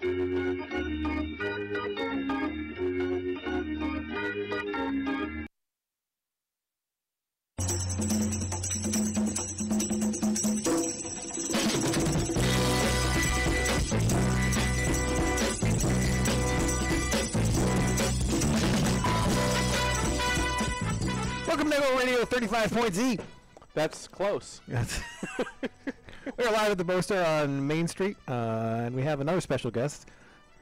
Welcome to MGoRadio 35.Z. That's close. We're live at the Boaster on Main Street, and we have another special guest,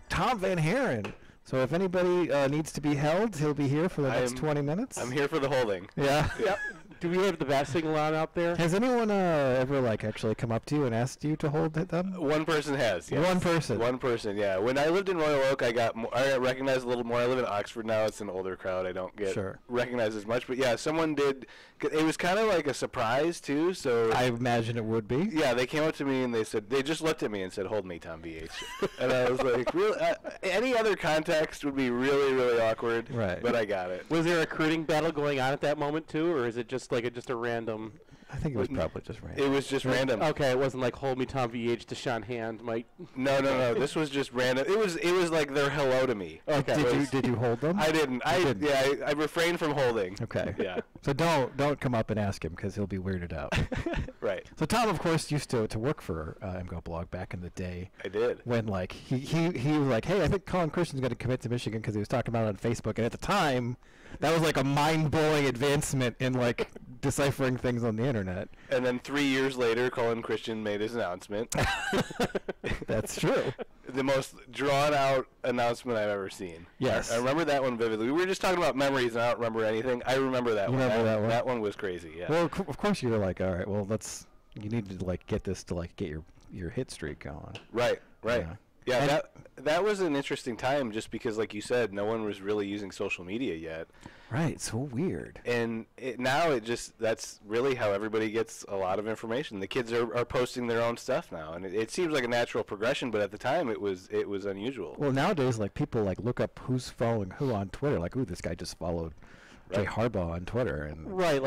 Tom VanHaaren. So if anybody needs to be held, he'll be here for the next 20 minutes. I'm here for the holding. Yeah. Yep. Do we have the bat signal on out there? Has anyone ever actually come up to you and asked you to hold them? One person has. Yes. One person. One person. Yeah. When I lived in Royal Oak, I got recognized a little more. I live in Oxford now. It's an older crowd. I don't get recognized as much. But yeah, someone did. It was kind of like a surprise too. So I imagine it would be. Yeah. They came up to me and they said they just looked at me and said, "Hold me, TomVH." And I was like, "Really? Any other context would be really, really awkward." Right. But I got it. Was there a recruiting battle going on at that moment too, or is it just just a random? I think it was probably just random. It was just random. Okay, it wasn't like "Hold me, TomVH" to Sean Hand, Mike. No. This was just random. It was like their hello to me. Okay. Did you hold them? I didn't. I refrained from holding. Okay. Yeah. So don't come up and ask him because he'll be weirded out. Right. So Tom, of course, used to work for MGoBlog back in the day. I did. When he was like, hey, I think Colin Christian's going to commit to Michigan because he was talking about it on Facebook, and at the time, that was like a mind-blowing advancement in deciphering things on the internet. And then 3 years later, Colin Christian made his announcement. That's true. The most drawn-out announcement I've ever seen. Yes. I remember that one vividly. We were just talking about memories, and I don't remember anything. I remember that one. Remember that one? That one was crazy, yeah. Well, of course you were like, all right, well, you need to get this to get your hit streak going. Right. Yeah, and that was an interesting time just because, like you said, no one was really using social media yet. Right, so weird. And now that's really how everybody gets a lot of information. The kids are posting their own stuff now, and it seems like a natural progression, but at the time it was unusual. Well, nowadays, people look up who's following who on Twitter. Ooh, this guy just followed Jay Harbaugh on Twitter. And right,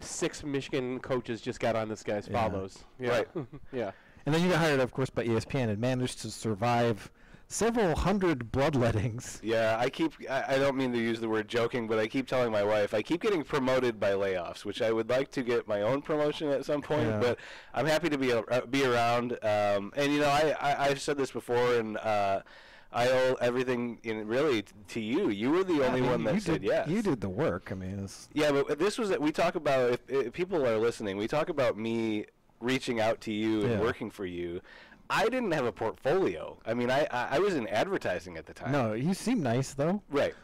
6 Michigan coaches just got on this guy's follows. Yeah. Right. Yeah. And then you got hired, of course, by ESPN and managed to survive several hundred bloodlettings. Yeah, I don't mean to use the word joking, but I keep telling my wife, I keep getting promoted by layoffs, which I would like to get my own promotion at some point, but I'm happy to be around. And, I've said this before, and I owe everything really to you. You were the only one that said yes. You did the work. I mean, yeah, but this was we talk about, if people are listening, we talk about me reaching out to you and working for you. I didn't have a portfolio. I mean, I was in advertising at the time. No, you seem nice though. Right.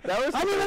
That was. I mean,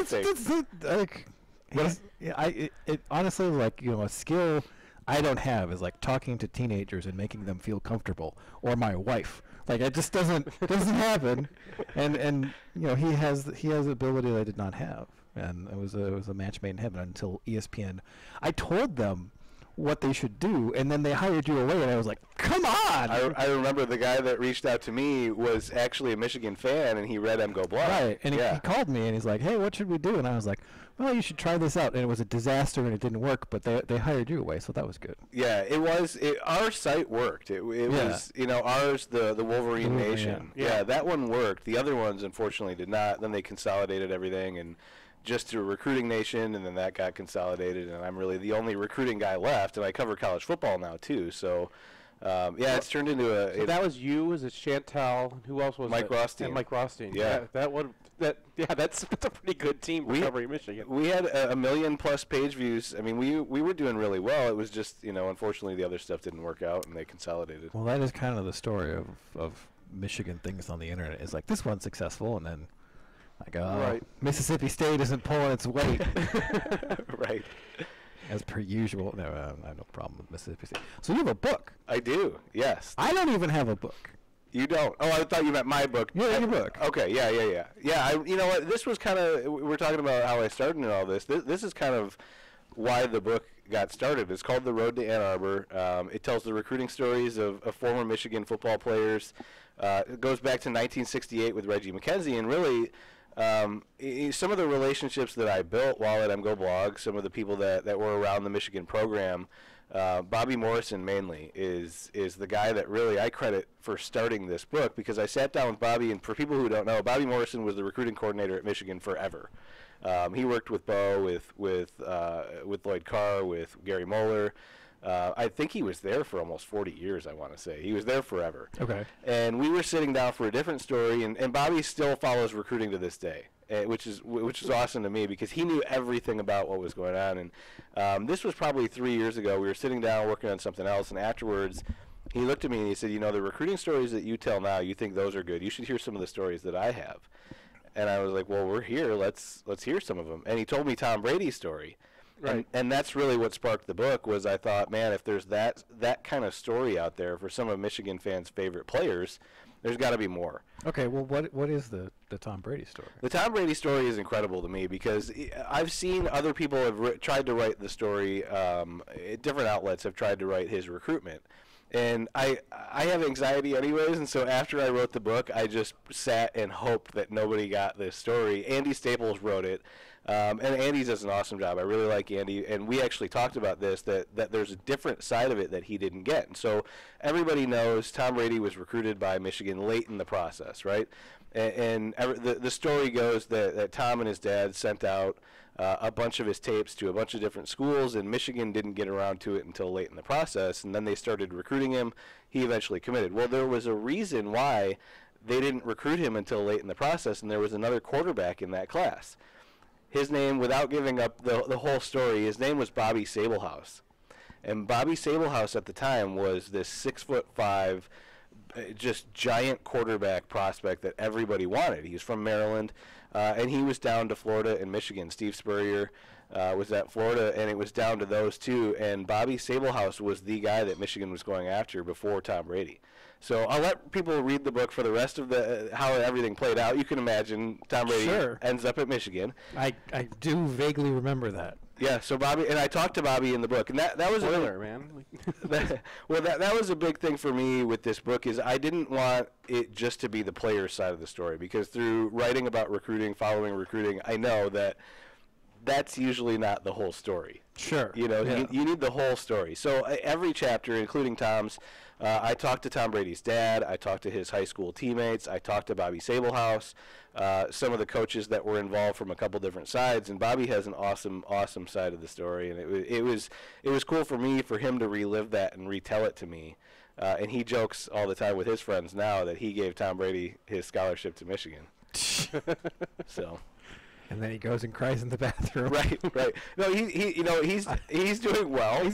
it honestly a skill I don't have is talking to teenagers and making them feel comfortable, or my wife. It just doesn't happen, and he has ability that I did not have, and it was a match made in heaven until ESPN. I told them what they should do, and then they hired you away, and I was like, come on! I remember the guy that reached out to me was actually a Michigan fan, and he read MGoBlog. Right, and he called me, and he's like, hey, what should we do? And I was like, well, you should try this out. And it was a disaster, and it didn't work, but they hired you away, so that was good. Yeah, it was. Our site worked. It was, ours, the Wolverine Nation. Yeah, that one worked. The other ones, unfortunately, did not. Then they consolidated everything, and just to Recruiting Nation, and then that got consolidated, and I'm really the only recruiting guy left, and I cover college football now too. So, it's turned into a. So that was you. Was it Chantel? Who else was Mike it? Rothstein. And Mike Rothstein. Yeah, that's a pretty good team covering Michigan. We had a million+ page views. I mean, we were doing really well. It was just unfortunately the other stuff didn't work out, and they consolidated. Well, that is kind of the story of Michigan things on the internet. It's like this one's successful, and then. Right. Mississippi State isn't pulling its weight. Right. As per usual. No, I have no problem with Mississippi State. So you have a book. I do, yes. I don't even have a book. You don't? Oh, I thought you meant my book. Yeah, your book. Okay, yeah. Yeah, you know what? This was kind of, we're talking about how I started in all this. This is kind of why the book got started. It's called The Road to Ann Arbor. It tells the recruiting stories of former Michigan football players. It goes back to 1968 with Reggie McKenzie, and really some of the relationships that I built while at MGoBlog, some of the people that were around the Michigan program, Bobby Morrison mainly is the guy that really I credit for starting this book, because I sat down with Bobby, and for people who don't know, Bobby Morrison was the recruiting coordinator at Michigan forever. He worked with Bo, with Lloyd Carr, with Gary Moeller. I think he was there for almost 40 years, I want to say. He was there forever. Okay. And we were sitting down for a different story, and Bobby still follows recruiting to this day, which is awesome to me, because he knew everything about what was going on. And this was probably 3 years ago. We were sitting down working on something else, and afterwards he looked at me and he said, the recruiting stories that you tell now, you think those are good. You should hear some of the stories that I have. And I was like, well, we're here. Let's hear some of them. And he told me Tom Brady's story. Right. And that's really what sparked the book. Was I thought, man, if there's that kind of story out there for some of Michigan fans' favorite players, there's got to be more. Okay, well, what is the Tom Brady story? The Tom Brady story is incredible to me, because I've seen other people have tried to write the story. Different outlets have tried to write his recruitment. And I have anxiety anyways, and so after I wrote the book, I just sat and hoped that nobody got this story. Andy Staples wrote it, and Andy does an awesome job. I really like Andy, and we actually talked about this, that there's a different side of it that he didn't get. And so everybody knows Tom Brady was recruited by Michigan late in the process, right? And the story goes that Tom and his dad sent out a bunch of his tapes to a bunch of different schools, and Michigan didn't get around to it until late in the process, and then they started recruiting him. He eventually committed. Well, there was a reason why they didn't recruit him until late in the process, and there was another quarterback in that class. His name, without giving up the whole story, his name was Bobby Sablehouse. And Bobby Sablehouse at the time was this 6'5", just giant quarterback prospect that everybody wanted. He was from Maryland, and he was down to Florida and Michigan. Steve Spurrier was at Florida, and it was down to those two. And Bobby Sablehouse was the guy that Michigan was going after before Tom Brady. So I'll let people read the book for the rest of how everything played out. You can imagine Tom Brady ends up at Michigan. I do vaguely remember that. Yeah, so Bobby, and I talked to Bobby in the book, and that was spoiler, man. that was a big thing for me with this book, is I didn't want it just to be the player side of the story, because through writing about recruiting, following recruiting, I know that that's usually not the whole story. Sure. You need the whole story. So every chapter, including Tom's, I talked to Tom Brady's dad. I talked to his high school teammates. I talked to Bobby Sablehouse, some of the coaches that were involved from a couple different sides. And Bobby has an awesome side of the story. And it was cool for me, for him to relive that and retell it to me. And he jokes all the time with his friends now that he gave Tom Brady his scholarship to Michigan. So. And then he goes and cries in the bathroom. Right. No, he's doing well. He's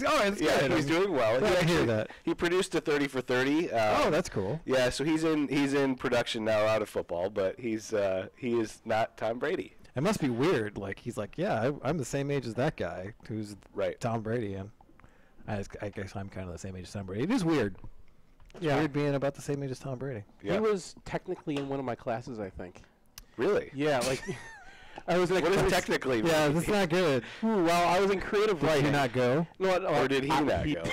doing well. I hear that. He produced a 30 for 30. That's cool. Yeah, so he's in production now out of football, but he is not Tom Brady. It must be weird. Like, he's like, yeah, I'm the same age as that guy who's Tom Brady, and I guess I'm kind of the same age as Tom Brady. It is weird. It's weird being about the same age as Tom Brady. Yeah. He was technically in one of my classes, I think. Really? Yeah, like. I was like, what does technically mean? Yeah, that's not good. Well, I was in creative writing. Did you not go? No, or did he not go?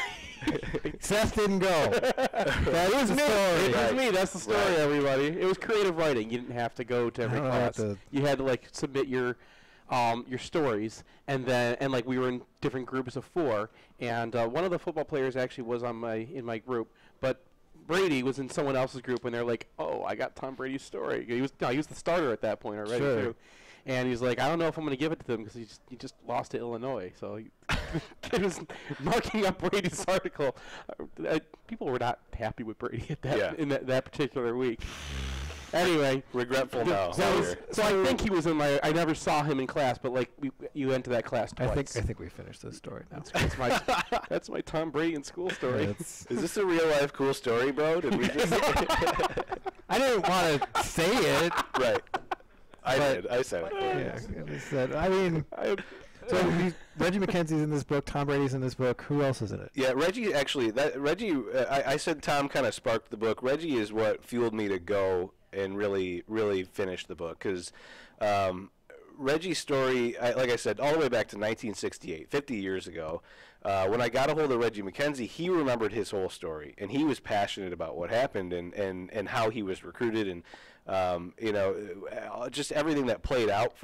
Seth didn't go. That is the story. It was me. That's the story, everybody. It was creative writing. You didn't have to go to every class. You had to submit your stories, and like we were in different groups of 4, and one of the football players actually was in my group, but Brady was in someone else's group, and they're like, "Oh, I got Tom Brady's story." He was the starter at that point already too. And he's like, I don't know if I'm going to give it to them because he just lost to Illinois. So he was marking up Brady's article. People were not happy with Brady in that particular week. Anyway, regretful now. So I think he was in my. I never saw him in class, but you went to that class twice. I think we finished this story now. That's my Tom Brady in school story. Is this a real life cool story, bro? Did we just? I didn't want to say it. Right. I said it. Yeah, so Reggie McKenzie's in this book. Tom Brady's in this book. Who else is in it? Yeah, Reggie actually. I said Tom kind of sparked the book. Reggie is what fueled me to go and really finish the book, because Reggie's story, like I said, all the way back to 1968, 50 years ago. When I got a hold of Reggie McKenzie, he remembered his whole story, and he was passionate about what happened and how he was recruited, and just everything that played out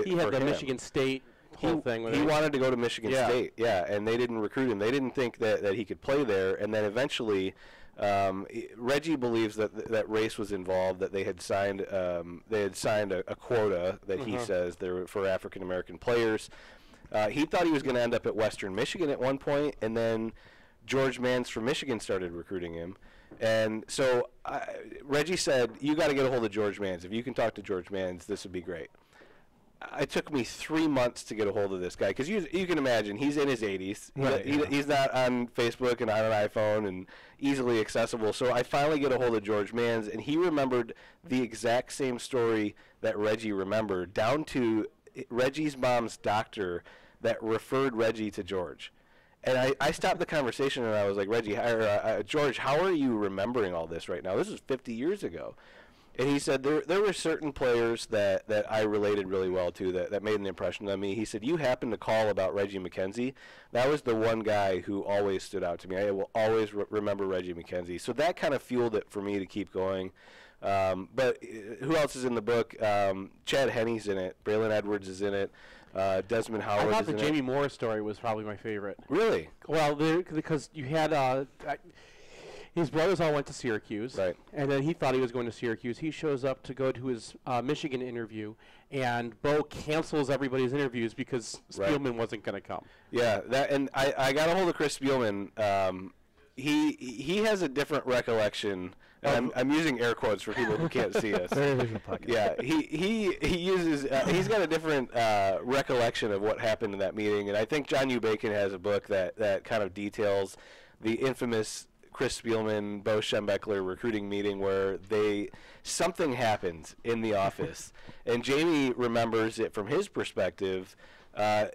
he had the Michigan State whole thing with he wanted to go to Michigan State, and they didn't recruit him. They didn't think that he could play there, and then eventually Reggie believes that race was involved, that they had signed a quota that he says there were for African American players. He thought he was going to end up at Western Michigan at one point, and then George Mans from Michigan started recruiting him. And so Reggie said, you got to get a hold of George Mans. If you can talk to George Mans, this would be great. It took me 3 months to get a hold of this guy because you can imagine he's in his 80s. Right, he's not on Facebook and on an iPhone and easily accessible. So I finally get a hold of George Mans, and he remembered the exact same story that Reggie remembered, down to Reggie's mom's doctor that referred Reggie to George. And I stopped the conversation and I was like, Reggie, George, how are you remembering all this right now? This is 50 years ago. And he said there were certain players that I related really well to that made an impression on me. He said, you happened to call about Reggie McKenzie. That was the one guy who always stood out to me. I will always remember Reggie McKenzie. So that kind of fueled it for me to keep going. But who else is in the book? Chad Henney's in it. Braylon Edwards is in it. Desmond Howard is in it. I thought the Jamie Morris story was probably my favorite. Really? Well, because you had his brothers all went to Syracuse, right? And then he thought he was going to Syracuse. He shows up to go to his Michigan interview, and Bo cancels everybody's interviews because Spielman wasn't going to come. Yeah, and I got a hold of Chris Spielman. He has a different recollection. And I'm using air quotes for people who can't see us. Yeah, he uses he's got a different recollection of what happened in that meeting, and I think John U. Bacon has a book that kind of details the infamous Chris Spielman, Bo Schembechler recruiting meeting where something happened in the office, and Jamie remembers it from his perspective.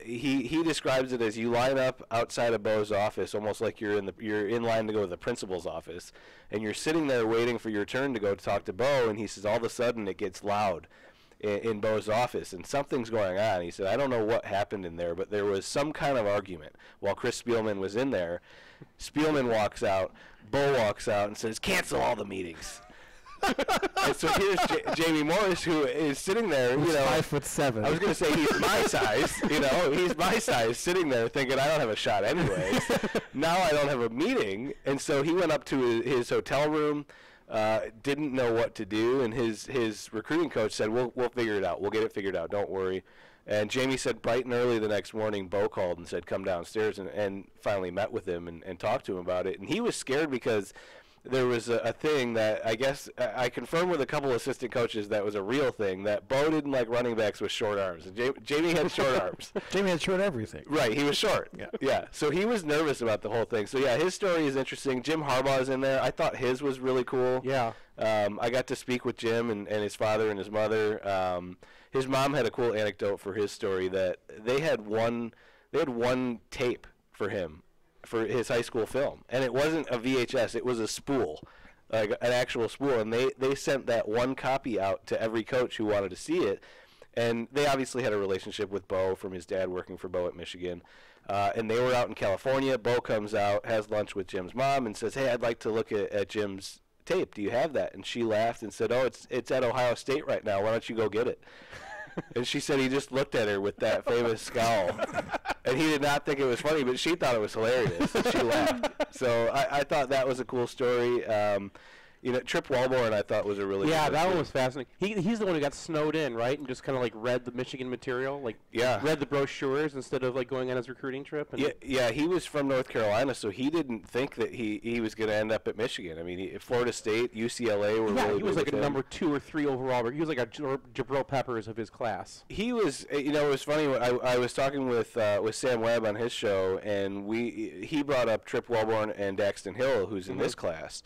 He describes it as you line up outside of Bo's office, almost like you're in line to go to the principal's office, and you're sitting there waiting for your turn to go to talk to Bo. And he says all of a sudden it gets loud in Bo's office, and something's going on. He said, I don't know what happened in there, but there was some kind of argument while Chris Spielman was in there. Spielman walks out, Bo walks out, and says, cancel all the meetings. And so here's Jamie Morris, who is sitting there, He's 5'7". I was going to say he's my size, he's my size, sitting there thinking I don't have a shot anyways. Now I don't have a meeting, and so he went up to his hotel room, didn't know what to do, and his recruiting coach said, we'll figure it out. We'll get it figured out. Don't worry. And Jamie said bright and early the next morning, Bo called and said, come downstairs, and finally met with him and talked to him about it. And he was scared because there was a thing that I guess I confirmed with a couple assistant coaches that was a real thing, that Bo didn't like running backs with short arms. And Jamie had short arms. Jamie had short everything. Right, he was short. Yeah. So he was nervous about the whole thing. So, yeah, his story is interesting. Jim Harbaugh is in there. I thought his was really cool. Yeah. I got to speak with Jim and his father and his mother. His mom had a cool anecdote for his story that they had one tape for him for his high school film, and it wasn't a VHS, it was a spool, like an actual spool, and they sent that one copy out to every coach who wanted to see it. And they obviously had a relationship with Bo from his dad working for Bo at Michigan, and they were out in California. Bo comes out, has lunch with Jim's mom, and says, hey, I'd like to look at Jim's tape. Do you have that? And she laughed and said, oh, it's at Ohio State right now, why don't you go get it? And she said he just looked at her with that famous scowl. And he did not think it was funny, but she thought it was hilarious. She laughed. So I thought that was a cool story. Trip Walborn I thought was a really good story. That one was fascinating. He's the one who got snowed in, right? And just kind of like read the Michigan material, read the brochures instead of like going on his recruiting trip. And yeah, he was from North Carolina, so he didn't think that he was going to end up at Michigan. I mean, Florida State, UCLA were really he was like a number 2 or 3 overall. He was like a Jabril Peppers of his class. He was, it was funny. I was talking with Sam Webb on his show, and he brought up Trip Walborn and Daxton Hill, who's in this class.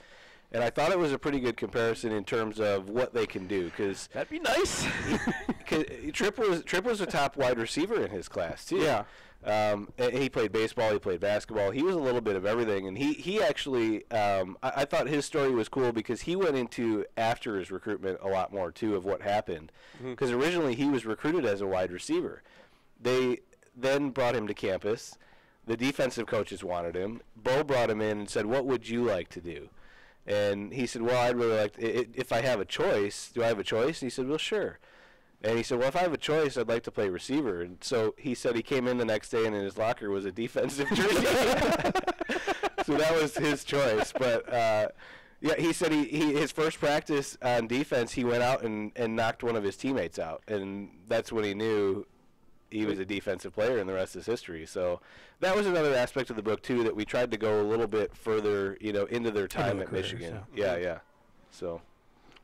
And I thought it was a pretty good comparison in terms of what they can do, because that'd be nice. Trip was a top wide receiver in his class too. Yeah. And he played baseball, he played basketball. He was a little bit of everything, and he actually I thought his story was cool because he went into after his recruitment a lot more too of what happened, because originally he was recruited as a wide receiver. They then brought him to campus. The defensive coaches wanted him. Bo brought him in and said, "What would you like to do?" And he said, well, I'd really like to, if I have a choice, do I have a choice? And he said, well, sure. And he said, well, if I have a choice, I'd like to play receiver. And so he said he came in the next day and in his locker was a defensive jersey. So that was his choice. But, yeah, he said his first practice on defense, he went out and knocked one of his teammates out. And that's when he knew he was a defensive player, and the rest is history. So that was another aspect of the book, too, that we tried to go a little bit further, into their time at Michigan. Yeah. So...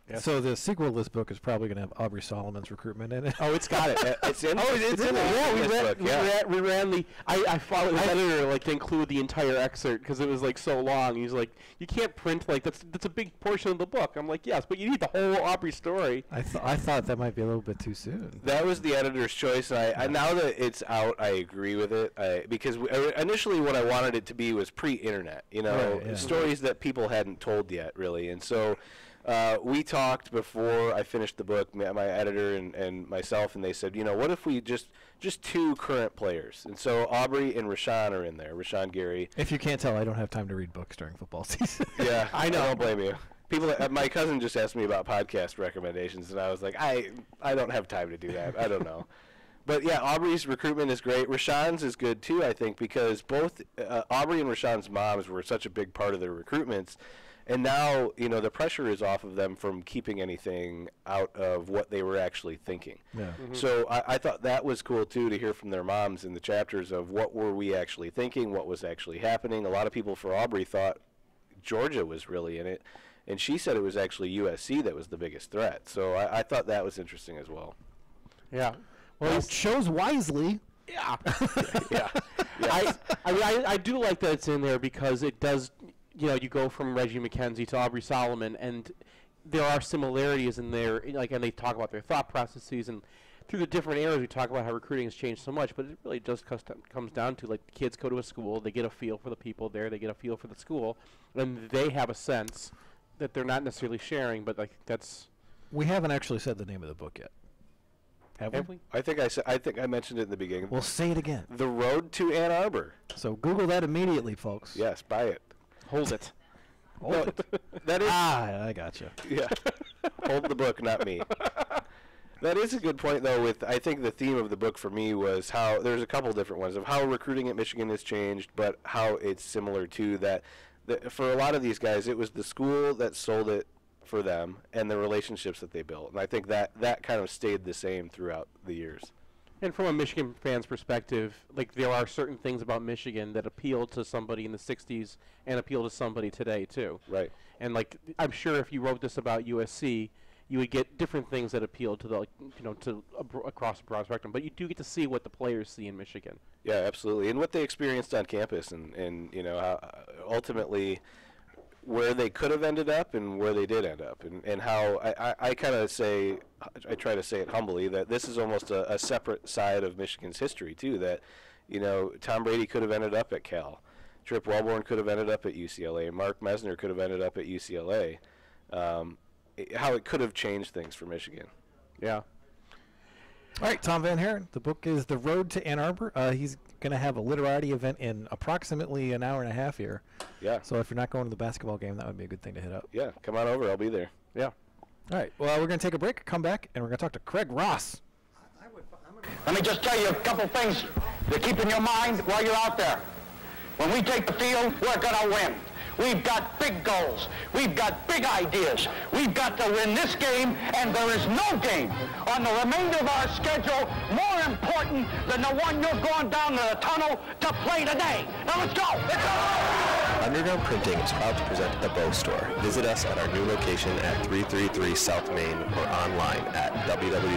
Yeah. So the sequel to this book is probably going to have Aubrey Solomon's recruitment in it. Oh, it's got it. It's in. It's in it. Yeah, we ran the. I followed the editor to include the entire excerpt because it was so long. He's like, you can't print that's a big portion of the book. I'm like, yes, but you need the whole Aubrey story. I thought that might be a little bit too soon. That was the editor's choice. I now that it's out, I agree with it. Because initially what I wanted it to be was pre-internet. Stories that people hadn't told yet, really, and so. We talked before I finished the book, my editor and myself, and they said, what if we just two current players? And so Aubrey and Rashawn are in there, Rashawn Gary. If you can't tell, I don't have time to read books during football season. Yeah, I know. I don't blame you. My cousin just asked me about podcast recommendations, and I was like, I don't have time to do that. I don't know. But, yeah, Aubrey's recruitment is great. Rashawn's is good, too, I think, because both Aubrey and Rashawn's moms were such a big part of their recruitments. And now, the pressure is off of them from keeping anything out of what they were actually thinking. Yeah. Mm-hmm. So I thought that was cool, too, to hear from their moms in the chapters of what were we actually thinking, what was actually happening. A lot of people for Aubrey thought Georgia was really in it, and she said it was actually USC that was the biggest threat. So I thought that was interesting as well. Yeah. Well, it shows wisely. Yeah. Yeah. I do like that it's in there because it does – you go from Reggie McKenzie to Aubrey Solomon, and there are similarities in there, and they talk about their thought processes, and through the different eras we talk about how recruiting has changed so much, but it really just comes down to, the kids go to a school, they get a feel for the people there, they get a feel for the school, and they have a sense that they're not necessarily sharing, but that's... We haven't actually said the name of the book yet. Have we? I think I mentioned it in the beginning. We'll say it again. The Road to Ann Arbor. So Google that immediately, folks. Yes, buy it. Hold it. Hold it. That is. I gotcha. Yeah. Hold the book, not me. That is a good point, though. I think the theme of the book for me was how there's a couple different ones of how recruiting at Michigan has changed, but how it's similar to that. For a lot of these guys, it was the school that sold it for them and the relationships that they built, and I think that kind of stayed the same throughout the years. And from a Michigan fan's perspective, there are certain things about Michigan that appeal to somebody in the 60s and appeal to somebody today, too. Right. And, I'm sure if you wrote this about USC, you would get different things that appeal to across the broad spectrum. But you do get to see what the players see in Michigan. Yeah, absolutely. And what they experienced on campus and how ultimately where they could have ended up and where they did end up, and how I kind of say, I try to say it humbly, that this is almost a separate side of Michigan's history too, that Tom Brady could have ended up at Cal, Trip Wellborn could have ended up at UCLA, Mark Messner could have ended up at UCLA, how it could have changed things for Michigan. Yeah. All right, Tom VanHaaren. The book is The Road to Ann Arbor. He's going to have a literati event in approximately an hour and a half here. Yeah. So if you're not going to the basketball game, that would be a good thing to hit up. Yeah, come on over. I'll be there. Yeah. All right. Well, we're going to take a break, come back, and we're going to talk to Craig Ross. Let me just tell you a couple things to keep in your mind while you're out there. When we take the field, we're going to win. We've got big goals. We've got big ideas. We've got to win this game, and there is no game on the remainder of our schedule more important than the one you're going down to the tunnel to play today. Now let's go. Let's go. Underground Printing is proud to present The Bow Store. Visit us at our new location at 333 South Main or online at www.bow.team.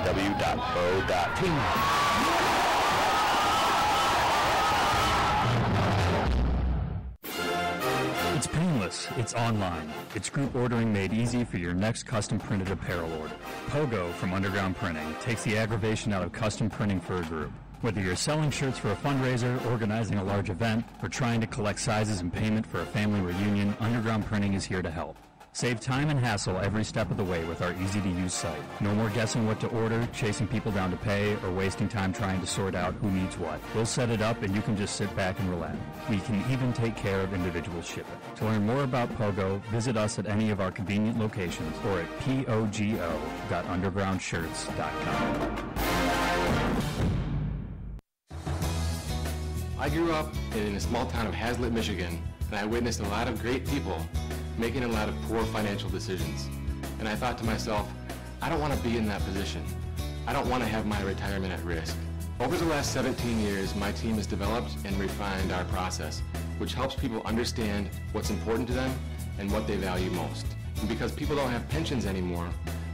It's painless, it's online, it's group ordering made easy for your next custom printed apparel order. Pogo from Underground Printing takes the aggravation out of custom printing for a group. Whether you're selling shirts for a fundraiser, organizing a large event, or trying to collect sizes and payment for a family reunion, Underground Printing is here to help. Save time and hassle every step of the way with our easy-to-use site. No more guessing what to order, chasing people down to pay, or wasting time trying to sort out who needs what. We'll set it up and you can just sit back and relax. We can even take care of individual shipping. To learn more about Pogo, visit us at any of our convenient locations or at pogo.undergroundshirts.com. I grew up in a small town of Hazlitt, Michigan, and I witnessed a lot of great people making a lot of poor financial decisions. And I thought to myself, I don't want to be in that position. I don't want to have my retirement at risk. Over the last 17 years, my team has developed and refined our process, which helps people understand what's important to them and what they value most. And because people don't have pensions anymore,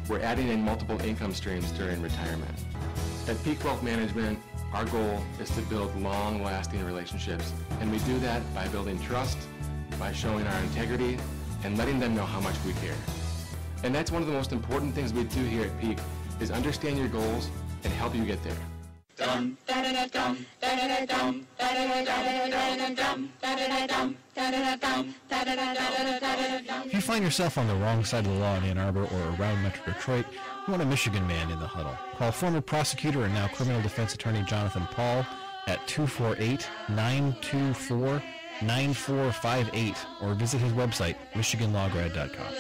we're adding in multiple income streams during retirement. At Peak Wealth Management, our goal is to build long-lasting relationships, and we do that by building trust, by showing our integrity, and letting them know how much we care. And that's one of the most important things we do here at Peak, is understand your goals and help you get there. If you find yourself on the wrong side of the law in Ann Arbor or around Metro Detroit, you want a Michigan man in the huddle. Call former prosecutor and now criminal defense attorney Jonathan Paul at 248-924-9458 or visit his website, michiganlawgrad.com.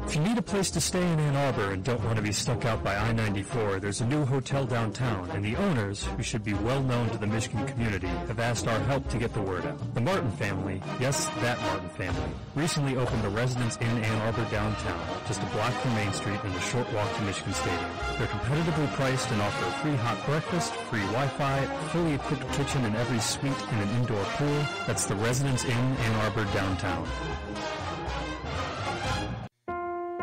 If you need a place to stay in Ann Arbor and don't want to be stuck out by I-94, there's a new hotel downtown, and the owners, who should be well known to the Michigan community, have asked our help to get the word out. The Martin family, yes, that Martin family, recently opened a Residence Inn Ann Arbor downtown, just a block from Main Street and a short walk to Michigan Stadium. They're competitively priced and offer a free hot breakfast, free Wi-Fi, a fully equipped kitchen in every suite, and an indoor pool. That's the Residence Inn Ann Arbor downtown.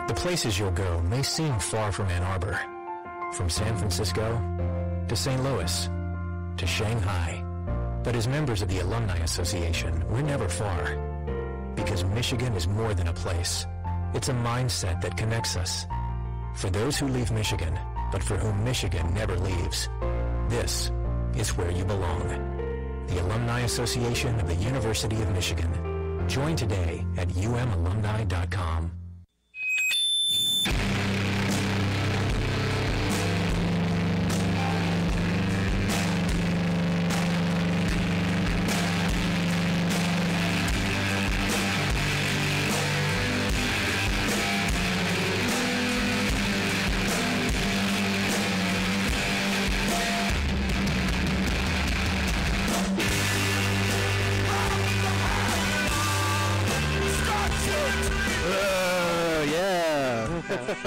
The places you'll go may seem far from Ann Arbor. From San Francisco to St. Louis to Shanghai. But as members of the Alumni Association, we're never far. Because Michigan is more than a place. It's a mindset that connects us. For those who leave Michigan, but for whom Michigan never leaves, this is where you belong. The Alumni Association of the University of Michigan. Join today at umalumni.com.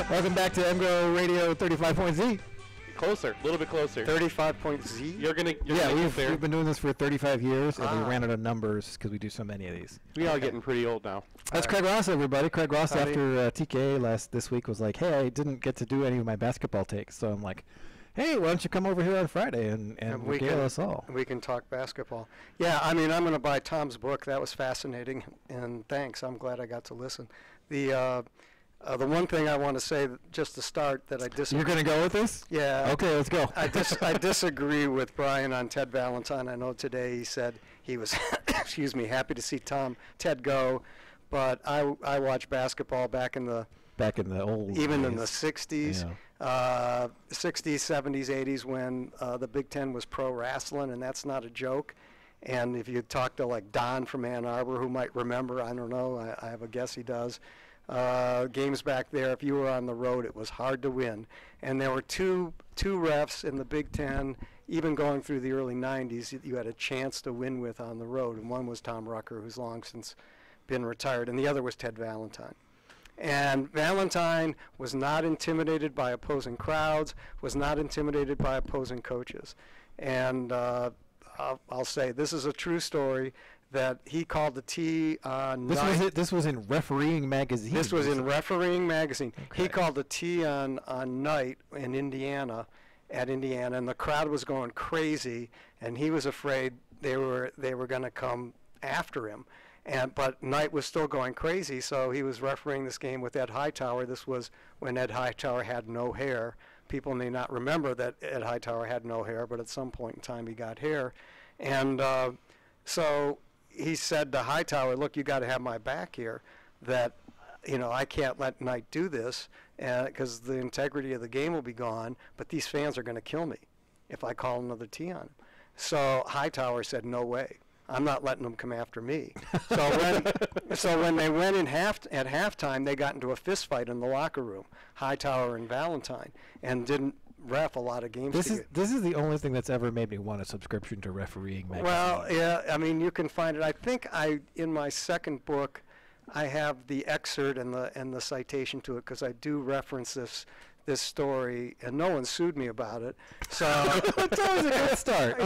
Welcome back to MGoRadio 35.Z. Closer, a little bit closer. 35.Z? You're gonna we've been doing this for 35 years, and we ran out of numbers because we do so many of these. We are getting pretty old now. That's Craig Ross, everybody. Craig Ross, after TKA this week, was like, hey, I didn't get to do any of my basketball takes, so I'm like, hey, why don't you come over here on Friday and regale us all? We can talk basketball. Yeah, I mean, I'm going to buy Tom's book. That was fascinating, and thanks. I'm glad I got to listen. The one thing I want to say, just to start, that I disagree. You're going to go with this? Yeah. Okay, let's go. I disagree with Brian on Ted Valentine. I know today he said he was, happy to see Ted go, but I watched basketball back in the old even days. in the 60s, 60s, 70s, 80s, when the Big Ten was pro wrestling, and that's not a joke. And if you talk to like Don from Ann Arbor, who might remember, I don't know, I have a guess he does. Games back there, if you were on the road, it was hard to win. And there were two refs in the Big Ten, even going through the early 90s, you had a chance to win with on the road. And one was Tom Rucker, who's long since been retired, and the other was Ted Valentine. And Valentine was not intimidated by opposing crowds, was not intimidated by opposing coaches. And I'll say this is a true story, that he called the tee on This was in Refereeing Magazine. This was in Refereeing Magazine. Okay. He called the tee on night in Indiana, and the crowd was going crazy, and he was afraid they were going to come after him. But Knight was still going crazy, so he was refereeing this game with Ed Hightower. This was when Ed Hightower had no hair. People may not remember that Ed Hightower had no hair, but at some point in time he got hair. And so he said to Hightower, look, you got to have my back here, that, I can't let Knight do this because the integrity of the game will be gone, but these fans are going to kill me if I call another T on him. So Hightower said, no way. I'm not letting them come after me. So when they went at halftime, they got into a fist fight in the locker room, Hightower and Valentine, and didn't ref a lot of games. This is the only thing that's ever made me want a subscription to refereeing magazine. Well, yeah, I mean, you can find it. I think in my second book, I have the excerpt and the citation to it because I do reference this story, and no one sued me about it. So it's always a good start.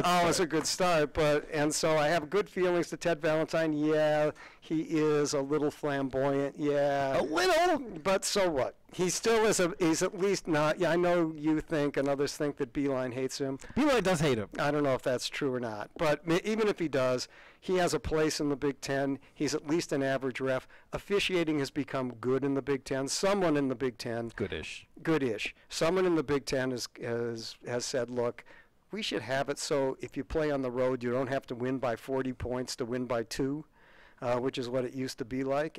Always a good start. And so I have good feelings to Ted Valentine. Yeah, he is a little flamboyant. Yeah, a little. But so what? He still is he's at least not. Yeah, I know you think and others think that Beeline hates him. Beeline does hate him. I don't know if that's true or not. But even if he does, he has a place in the Big Ten. He's at least an average ref. Officiating has become good in the Big Ten. Someone in the Big Ten. Goodish. Someone in the Big Ten has said, look, we should have it so if you play on the road, you don't have to win by 40 points to win by 2, which is what it used to be like.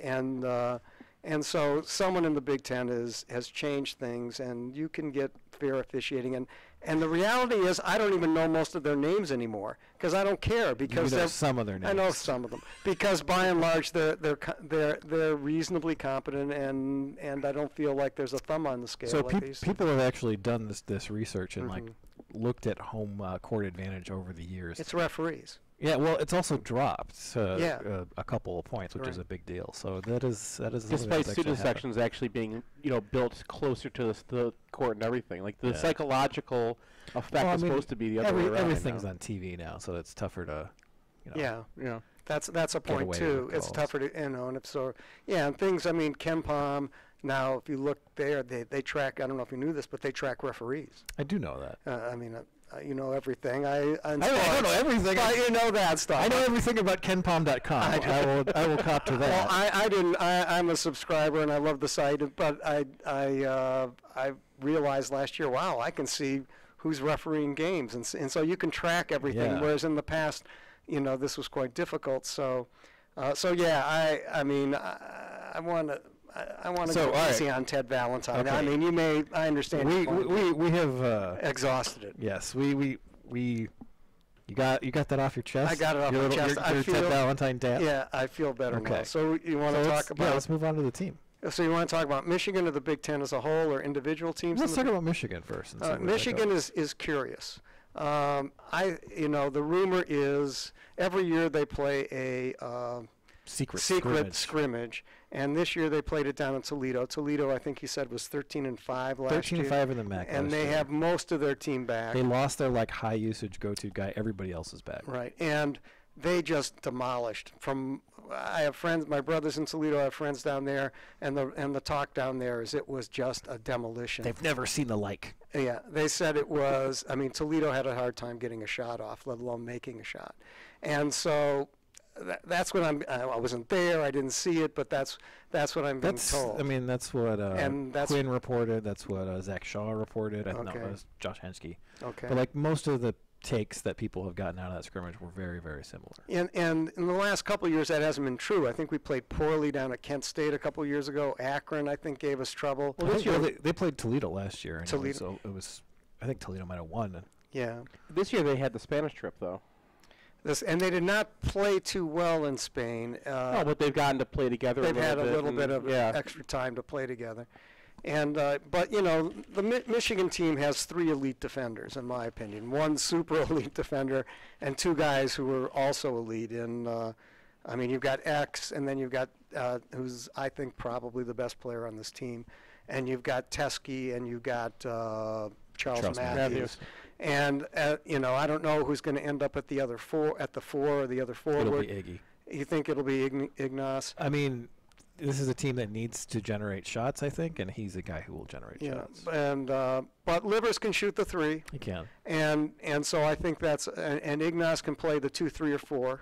And so someone in the Big Ten has changed things, and you can get fair officiating. And the reality is, I don't even know most of their names anymore because I don't care. Because you know some of their names. I know some of them because by and large they're reasonably competent, and I don't feel like there's a thumb on the scale. So people have actually done this research and like looked at home court advantage over the years. It's referees. Yeah, well, it's also dropped a couple of points, which is a big deal. So that is despite student sections actually being built closer to the court and everything. Like the psychological effect is supposed to be the other way around. Everything's on TV now, so it's tougher to. Yeah. That's a point too. It's tougher to and if so. Yeah, and things. I mean, KenPom. Now, if you look there, they track. I don't know if you knew this, but they track referees. I do know that. I mean. You know everything. I don't know everything. But you know that stuff. I know everything about KenPom.com. I will cop to that. Well, I didn't. I'm a subscriber and I love the site. But I realized last year, wow, I can see who's refereeing games, and so you can track everything. Yeah. Whereas in the past, this was quite difficult. So yeah, I mean, I want to. I want to go easy on Ted Valentine. Okay. I mean, I understand. We have exhausted it. Yes, you got that off your chest. I got it off my chest. I feel Ted Valentine dad. Yeah, I feel better now. So you want to talk about? Yeah, let's move on to the team. So you want to talk about Michigan or the Big Ten as a whole, or individual teams? Let's talk about Michigan first. Michigan is curious. The rumor is every year they play a secret scrimmage. And this year they played it down in Toledo. Toledo, I think you said, was 13-5 last year. 13-5 in the MAC. And they have most of their team back. They lost their high usage go-to guy. Everybody else is back. Right, and they just demolished. I have friends, my brothers in Toledo. I have friends down there, and the talk down there is it was just a demolition. They've never seen the like. Yeah, they said it was. I mean, Toledo had a hard time getting a shot off, let alone making a shot, and so. That's what I wasn't there. I didn't see it, but that's what I'm being told. I mean, that's what Quinn reported. That's what Zach Shaw reported. I know it was Josh Henschke. Okay. But most of the takes that people have gotten out of that scrimmage were very, very similar. And in the last couple of years, that hasn't been true. I think we played poorly down at Kent State a couple of years ago. Akron, I think, gave us trouble. Well, this year they played Toledo last year. And so it was. I think Toledo might have won. Yeah. This year they had the Spanish trip, though. And they did not play too well in Spain. No, but they've gotten to play together. They've had a little bit of extra time to play together. And but the Michigan team has 3 elite defenders, in my opinion. 1 super elite defender, and 2 guys who are also elite. And I mean, you've got X, and then you've got who's I think probably the best player on this team, and you've got Teskey, and you've got Charles Matthews. And I don't know who's going to end up at the other 4 or the other forward. It'll be Iggy. You think it'll be Ignace? I mean, this is a team that needs to generate shots, I think, and he's a guy who will generate shots. And but Livers can shoot the 3. He can. And so I think that's and Ignace can play the 2, 3, or 4.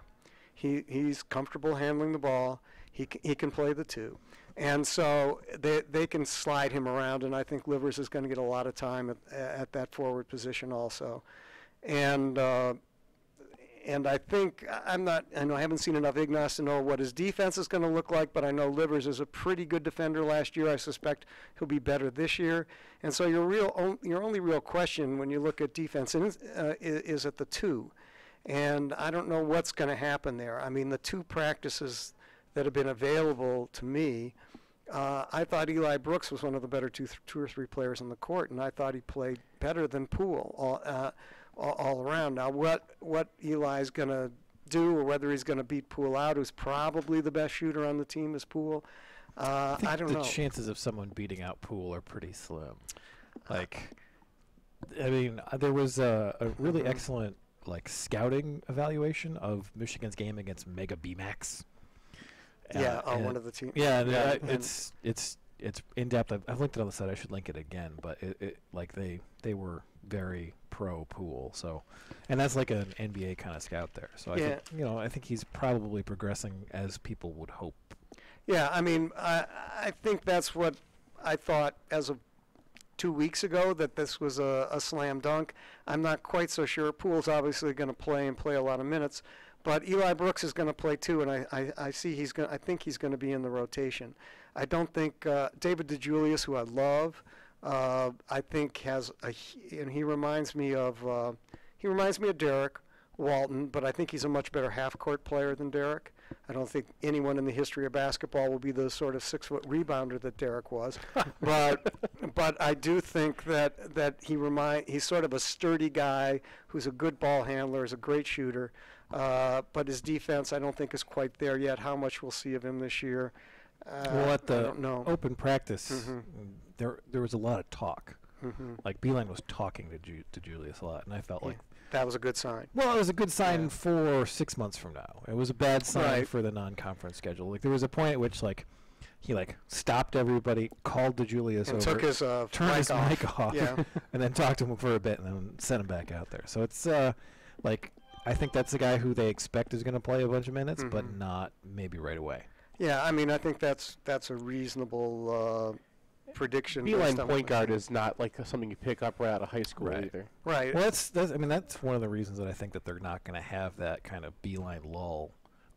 He's comfortable handling the ball. He can play the 2. And so they can slide him around, and I think Livers is going to get a lot of time at that forward position also. And I think I haven't seen enough Ignas to know what his defense is going to look like, but I know Livers is a pretty good defender last year. I suspect he'll be better this year. And so your only real question when you look at defense is at the 2. And I don't know what's going to happen there. I mean, the 2 practices that have been available to me, I thought Eli Brooks was one of the better 2 or 3 players on the court, and I thought he played better than Poole all around. Now, what Eli's going to do, or whether he's going to beat Poole out, who's probably the best shooter on the team, is Poole. I don't know. The chances of someone beating out Poole are pretty slim. Like, I mean, there was a really excellent scouting evaluation of Michigan's game against Mega BMAX. On one of the teams. Yeah, it's in depth. I've linked it on the site. I should link it again. But they were very pro Poole. So, and that's like an NBA kind of scout there. So I think he's probably progressing as people would hope. Yeah, I mean, I think that's what I thought as of 2 weeks ago, that this was a slam dunk. I'm not quite so sure. Poole's obviously going to play a lot of minutes. But Eli Brooks is going to play too, and I think he's going to be in the rotation. I don't think David DeJulius, who I love, I think and he reminds me of Derek Walton, but I think he's a much better half-court player than Derek. I don't think anyone in the history of basketball will be the sort of 6-foot rebounder that Derek was, but I do think that he's sort of a sturdy guy who's a good ball handler, is a great shooter. But his defense, I don't think, is quite there yet. How much we'll see of him this year, well, at the I don't know. Open practice, there was a lot of talk. Like Beeline was talking to Julius a lot, and I felt like that was a good sign. Well, it was a good sign for 6 months from now. It was a bad sign for the non-conference schedule. Like there was a point at which he stopped everybody, called DeJulius and over, turned his mic off, and then talked to him for a bit, and then sent him back out there. So it's I think that's a guy who they expect is going to play a bunch of minutes, but not maybe right away. Yeah, I mean, I think that's a reasonable prediction. Beeline point guard is not something you pick up right out of high school either. Right. Well, that's one of the reasons that I think that they're not going to have that kind of Beeline lull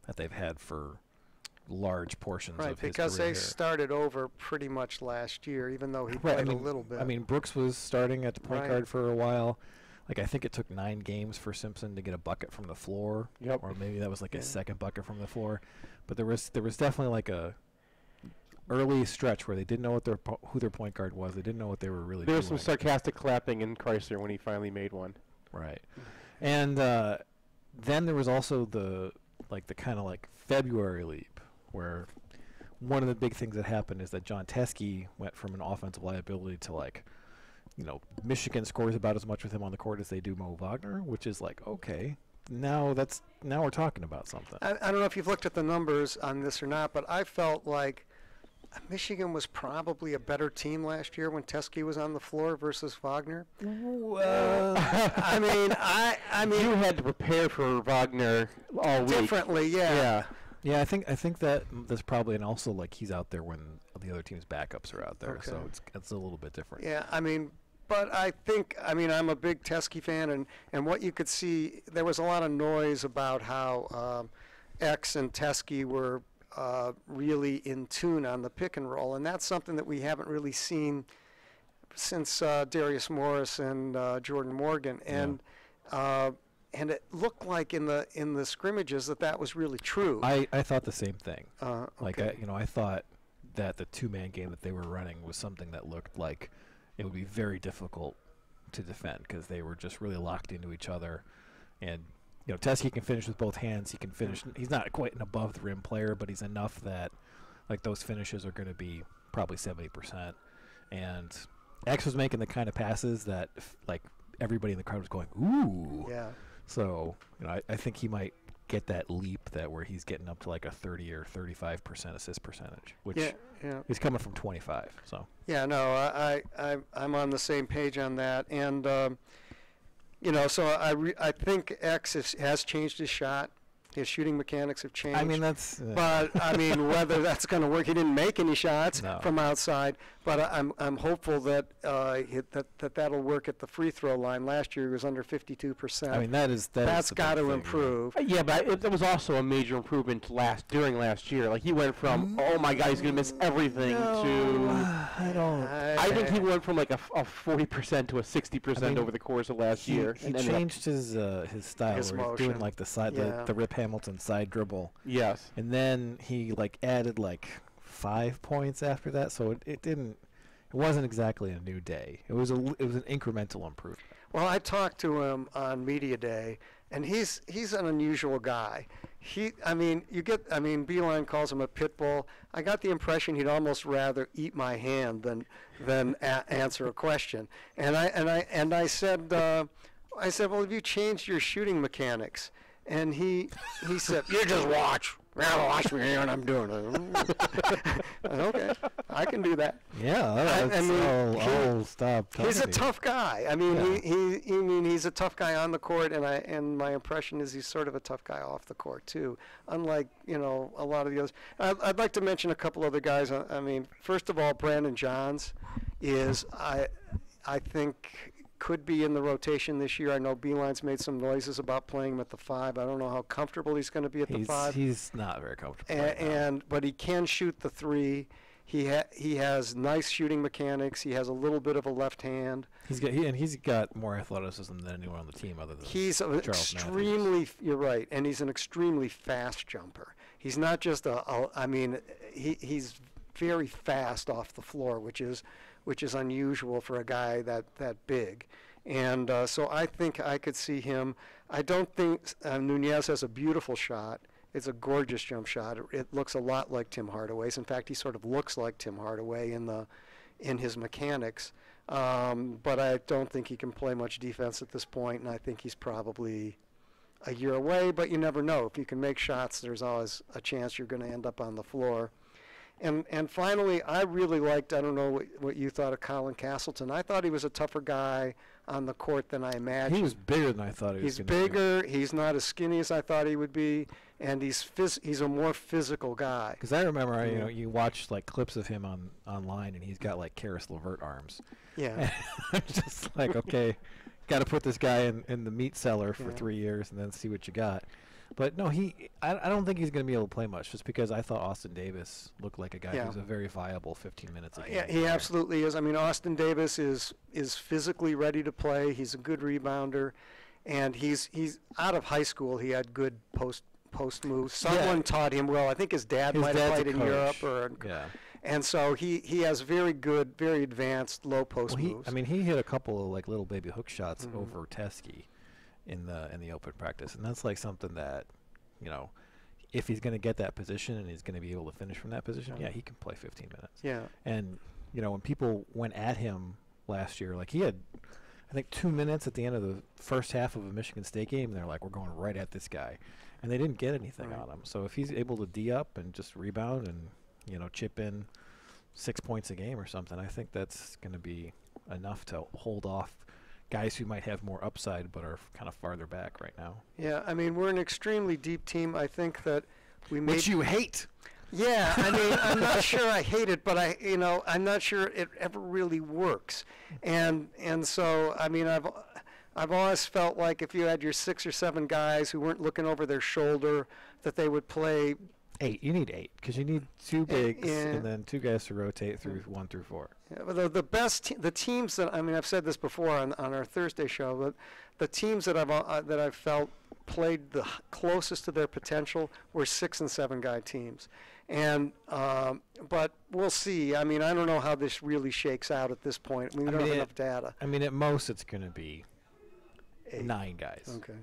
that they've had for large portions of his career. Right, because they started over pretty much last year, even though he played a little bit. I mean, Brooks was starting at the point guard for a while. I think it took 9 games for Simpson to get a bucket from the floor, or maybe that was his second bucket from the floor. But there was definitely a early stretch where they didn't know who their point guard was. They didn't know what they were really doing. There was some sarcastic clapping in Chrysler when he finally made one. Right, and then there was also the kind of February leap where one of the big things that happened is that John Teskey went from an offensive liability to Michigan scores about as much with him on the court as they do Mo Wagner, which is okay. Now we're talking about something. I don't know if you've looked at the numbers on this or not, but I felt like Michigan was probably a better team last year when Teskey was on the floor versus Wagner. I mean, you had to prepare for Wagner all week. Differently, yeah. Yeah, I think that's probably, and also he's out there when the other team's backups are out there, so it's a little bit different. Yeah, I mean, but I'm a big Teskey fan, and what you could see, there was a lot of noise about how X and Teskey were really in tune on the pick and roll, and that's something that we haven't really seen since Darius Morris and Jordan Morgan, and it looked like in the scrimmages that was really true. I thought the same thing. I thought that the 2-man game that they were running was something that looked like it would be very difficult to defend because they were just really locked into each other. And Teskey can finish with both hands. He can finish. He's not quite an above the rim player, but he's enough that those finishes are going to be probably 70%. And X was making the kind of passes that everybody in the crowd was going, ooh. Yeah. So I think he might get that leap where he's getting up to a 30 or 35% assist percentage, which he's coming from 25. So I'm on the same page on that, and so I think X has changed his shot. His shooting mechanics have changed. I mean, that's... but, I mean, whether that's going to work, he didn't make any shots from outside, but I'm hopeful that that'll work at the free throw line. Last year he was under 52%. I mean, that's got to improve. Yeah, but it was also a major improvement during last year. Like, he went from, oh my God, he's going to miss everything I think he went from like a 40% to a 60% over the course of last year. He changed his style. His motion. Doing like the Rip Hamilton side dribble. Yes. And then he like added like 5 points after that, so it wasn't exactly a new day. It was an incremental improvement. Well, I talked to him on media day, and he's an unusual guy. Beeline calls him a pit bull. I got the impression he'd almost rather eat my hand than answer a question. And I said, well, have you changed your shooting mechanics? And he said, you just watch. Watch me when I'm doing it. Okay, I can do that. Yeah, I'll stop. He's a tough guy. I mean, he's a tough guy on the court, and my impression is he's sort of a tough guy off the court too. Unlike a lot of the others. I'd like to mention a couple other guys. I mean, first of all, Brandon Johns is I think could be in the rotation this year. I know Beeline's made some noises about playing him at the 5. I don't know how comfortable he's going to be at the 5. He's not very comfortable. But he can shoot the 3. He has nice shooting mechanics. He has a little bit of a left hand. He's got more athleticism than anyone on the team other than Charles Matthews. You're right, and he's an extremely fast jumper. He's not just he's very fast off the floor, which is unusual for a guy that big. And so I think I could see him. I don't think Nunez has a beautiful shot. It's a gorgeous jump shot. It looks a lot like Tim Hardaway's. In fact, he sort of looks like Tim Hardaway in his mechanics. But I don't think he can play much defense at this point, and I think he's probably a year away, but you never know. If you can make shots, there's always a chance you're going to end up on the floor. And finally, I really liked, I don't know what you thought of Colin Castleton. I thought he was a tougher guy on the court than I imagined. He was bigger than I thought he was going to be. He's bigger. He's not as skinny as I thought he would be, and he's a more physical guy. Because I remember, you watch like clips of him online, and he's got like Karis LeVert arms. Yeah. I'm just like, okay, got to put this guy in the meat cellar for 3 years and then see what you got. But no, I don't think he's going to be able to play much, just because I thought Austin Davis looked like a guy who's a very viable 15 minutes a game. Yeah, he absolutely is. I mean, Austin Davis is physically ready to play. He's a good rebounder, and he's out of high school. He had good post moves. Someone taught him well. I think his dad might have played in Europe and so he has very good, very advanced low post moves. I mean, he hit a couple of like little baby hook shots over Teskey in the open practice, and that's like something that, if he's going to get that position and he's going to be able to finish from that position, he can play 15 minutes. Yeah. And when people went at him last year, like he had, I think 2 minutes at the end of the first half of a Michigan State game, and they're like, we're going right at this guy, and they didn't get anything on him. So if he's able to D up and just rebound and chip in 6 points a game or something, I think that's going to be enough to hold off guys who might have more upside but are kind of farther back right now. Yeah, I mean, we're an extremely deep team. I think that which you hate. Yeah, I mean, I'm not sure I hate it, but I'm not sure it ever really works. And so, I mean, I've always felt like if you had your 6 or 7 guys who weren't looking over their shoulder, that they would play 8. You need 8 because you need 2 bigs and then 2 guys to rotate through 1 through 4. Yeah, but the teams that, I mean, I've said this before on our Thursday show, but the teams that I've felt played the closest to their potential were 6 and 7 guy teams, and but we'll see. I mean, I don't know how this really shakes out at this point. I mean, we don't have enough data. I mean, at most it's going to be 8. 9 guys. Okay.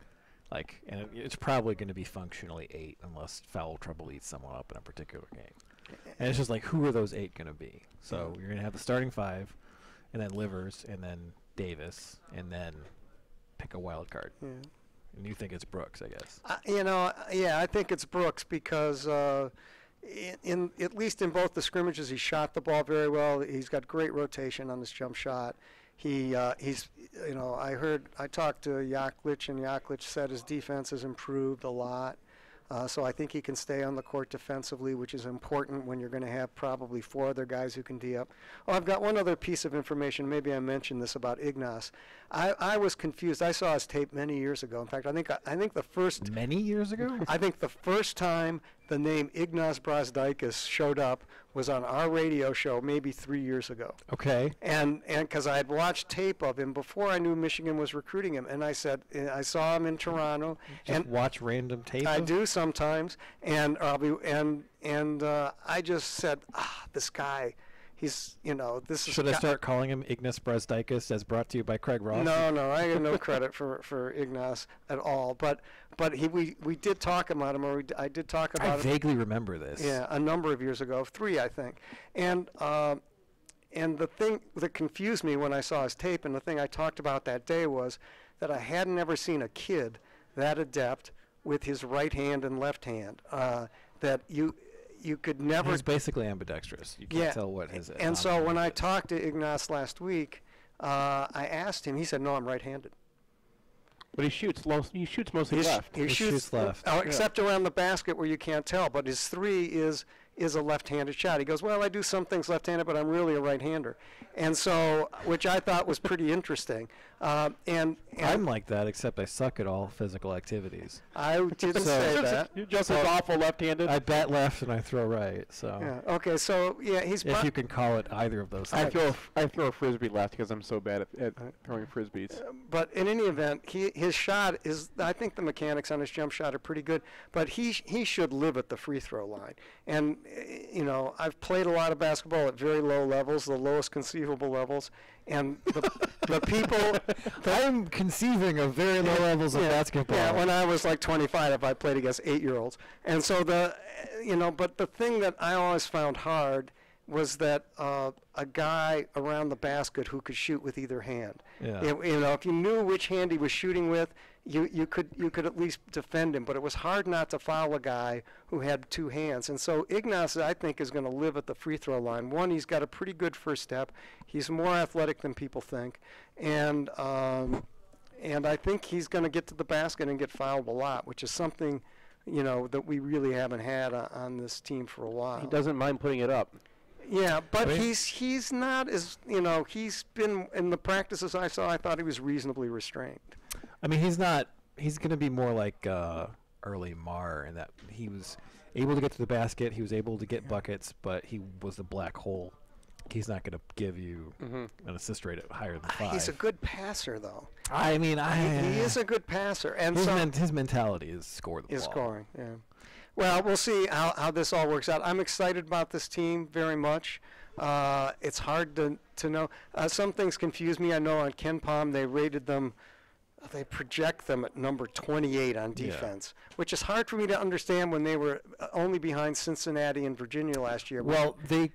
And it's probably going to be functionally 8 unless foul trouble eats someone up in a particular game. And it's just like, who are those 8 going to be? So you're going to have the starting 5, and then Livers, and then Davis, and then pick a wild card. Yeah. And you think it's Brooks, I guess. I think it's Brooks because at least in both the scrimmages, he shot the ball very well. He's got great rotation on his jump shot. He's I talked to Yaklich, and Yaklich said his defense has improved a lot. So I think he can stay on the court defensively, which is important when you're going to have probably 4 other guys who can D up. Oh, I've got one other piece of information. Maybe I mentioned this about Ignas. I was confused. I saw his tape many years ago. In fact, I think the first... Many years ago? I think the first time the name Ignas Brazdeikis showed up was on our radio show maybe 3 years ago. Okay. And because I had watched tape of him before I knew Michigan was recruiting him, and I said I saw him in Toronto. Just watch random tape. I do sometimes, and I just said, this guy. He's, this is... Should I start calling him Ignas Brazdeikis, as brought to you by Craig Ross? No, I have no credit for Ignas at all. But we did talk about him, or I did talk about him. I vaguely remember this. Yeah, a number of years ago, 3, I think. And the thing that confused me when I saw his tape, and the thing I talked about that day, was that I hadn't ever seen a kid that adept with his right hand and left hand. That you could never... He's basically ambidextrous. You can't tell what his... And so when I talked to Ignas last week, I asked him, he said, no, I'm right-handed. But he shoots mostly left. He shoots left. Except around the basket where you can't tell. But his 3 is a left-handed shot. He goes, well, I do some things left-handed, but I'm really a right-hander. And so, which I thought was pretty interesting. And I'm like that, except I suck at all physical activities. I didn't say that. You're just as awful left-handed. I bat left and I throw right. So. Yeah. Okay. So he's. If you can call it either of those. I throw a frisbee left because I'm so bad at throwing frisbees. But in any event, his shot is. I think the mechanics on his jump shot are pretty good. But he should live at the free throw line. And I've played a lot of basketball at very low levels, the lowest conceivable levels. And the people... I'm conceiving of very low levels of basketball. Yeah, when I was like 25, I played against 8-year-olds. And so but the thing that I always found hard was that a guy around the basket who could shoot with either hand. Yeah. If you knew which hand he was shooting with, you could at least defend him. But it was hard not to foul a guy who had 2 hands. And so Ignas, I think, is going to live at the free throw line. One, he's got a pretty good first step. He's more athletic than people think, and I think he's going to get to the basket and get fouled a lot, which is something that we really haven't had on this team for a while. He doesn't mind putting it up. Yeah, but he's not as he's been in the practices I saw. I thought he was reasonably restrained. I mean, he's not. He's going to be more like early Marr in that he was able to get to the basket. He was able to get buckets, but he was a black hole. He's not going to give you an assist rate higher than 5. He's a good passer, though. I mean, he is a good passer, and his mentality is score the ball. Is scoring, yeah. Well, we'll see how this all works out. I'm excited about this team very much. It's hard to know. Some things confuse me. I know on KenPom they rated them. They project them at number 28 on defense, which is hard for me to understand when they were only behind Cincinnati and Virginia last year. Well, do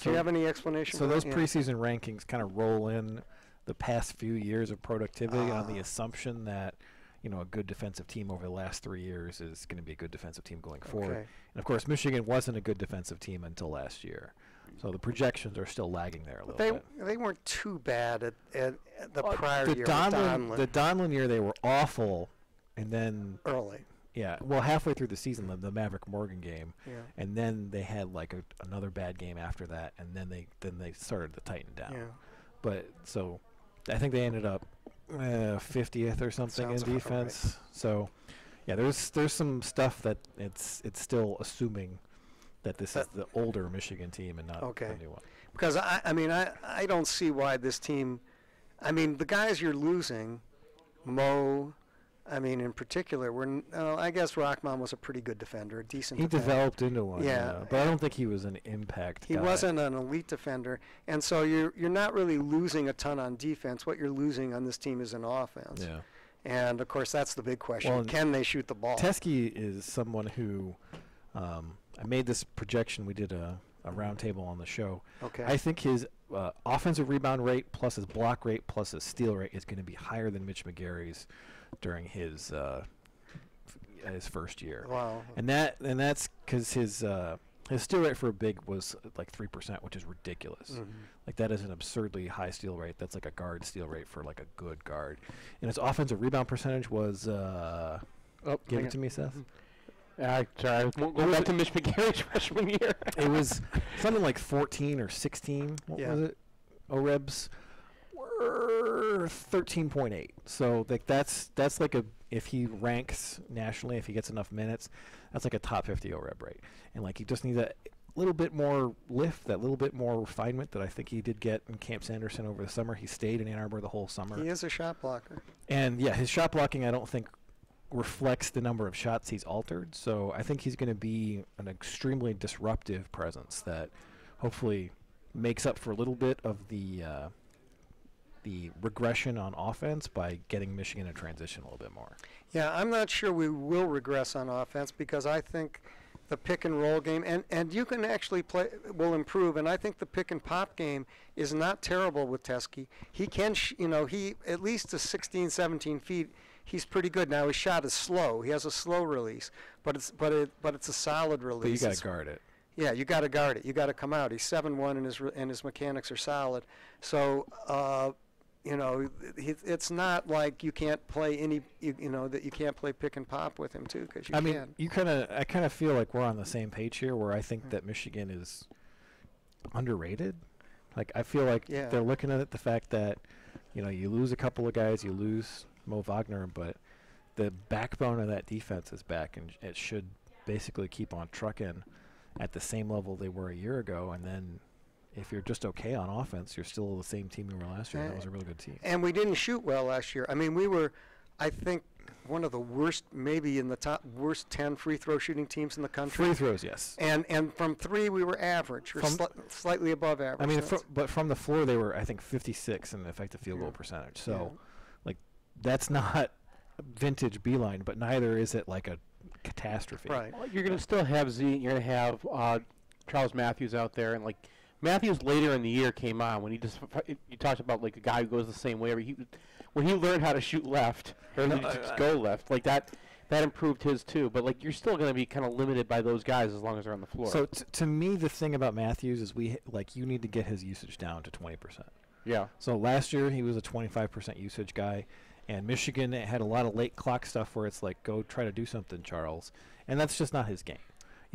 you have any explanation? So those preseason rankings kind of roll in the past few years of productivity on the assumption that a good defensive team over the last 3 years is going to be a good defensive team going forward. And of course, Michigan wasn't a good defensive team until last year. So the projections are still lagging there a little bit. They weren't too bad at the prior year. The Donlin year, they were awful, and then early. Yeah, well, halfway through the season, the Maverick Morgan game, yeah. And then they had like another bad game after that, and then they started to tighten down. Yeah. But so I think they ended up 50th or something in defense. Right. So yeah, there's some stuff that it's still assuming that this is the older Michigan team and not the new one. Because I don't see why this team. I mean, the guys you're losing, Mo. I mean, in particular, I guess Rockman was a pretty good defender, a decent defender. He developed into one, but I don't think he was an impact guy. He wasn't an elite defender, and so you're not really losing a ton on defense. What you're losing on this team is an offense. Yeah. And, of course, that's the big question. Well, can they shoot the ball? Teskey is someone who I made this projection. We did a roundtable on the show. Okay. I think his offensive rebound rate plus his block rate plus his steal rate is going to be higher than Mitch McGary's during his first year. Wow. And that's because his steal rate for a big was like 3%, which is ridiculous. Mm-hmm. Like that is an absurdly high steal rate. That's like a guard steal rate for like a good guard. And his offensive rebound percentage was give it to me, Seth. Sorry, going back to Mitch McGarry's freshman year. It was something like 14 or 16. What was it? OREBs were 13.8. So like that's like if he ranks nationally, if he gets enough minutes, that's like a top 50 OREB rate. And like he just needs that little bit more lift, that little bit more refinement that I think he did get in Camp Sanderson over the summer. He stayed in Ann Arbor the whole summer. He is a shot blocker. And yeah, his shot blocking I don't think reflects the number of shots he's altered. So I think he's going to be an extremely disruptive presence that hopefully makes up for a little bit of the regression on offense by getting Michigan in transition a little bit more. Yeah, I'm not sure we will regress on offense because I think the pick and roll game and you can actually will improve, and I think the pick and pop game is not terrible with Teske. He can he at least to 16 17 feet he's pretty good. Now his shot is slow. He has a slow release, but it's a solid release. But you got to guard it. Yeah, you got to guard it. You got to come out. He's 7'1" and his mechanics are solid. So it's not like you can't play that you can't play pick and pop with him too, because you can. I kind of feel like we're on the same page here, where I think that Michigan is underrated. Like I feel like they're looking at it, the fact that you lose a couple of guys, you lose Mo Wagner, but the backbone of that defense is back, and it should basically keep on trucking at the same level they were a year ago, and then. If you're just okay on offense, you're still the same team you were last year. That was a really good team. And we didn't shoot well last year. I mean, we were, I think, one of the worst, maybe in the top worst 10 free throw shooting teams in the country. Free throws, yes. And from three, we were average, or slightly above average. I mean, but from the floor, they were, I think, 56 in the effective field goal percentage. So, that's not vintage Beeline, but neither is it like a catastrophe. Right. Well, you're going to still have you're going to have Charles Matthews out there, and Matthews later in the year came on when you talked about like a guy who goes the same way. When he learned how to shoot left or just go left, like that improved his too. But you're still going to be kind of limited by those guys as long as they're on the floor. So to me, the thing about Matthews is you need to get his usage down to 20%. Yeah. So last year he was a 25% usage guy, and Michigan had a lot of late clock stuff where it's like, go try to do something, Charles, and that's just not his game.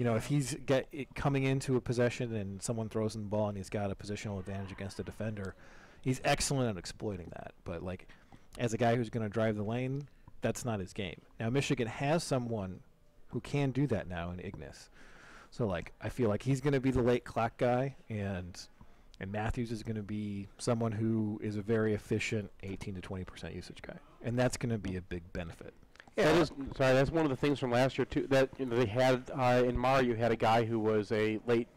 If he's coming into a possession and someone throws him the ball and he's got a positional advantage against a defender, he's excellent at exploiting that. But as a guy who's going to drive the lane, that's not his game. Now Michigan has someone who can do that now in Ignis. So I feel like he's going to be the late clock guy, and Matthews is going to be someone who is a very efficient 18 to 20% usage guy, and that's going to be a big benefit. Yeah, that's one of the things from last year too. That they had in Mar, you had a guy who was a late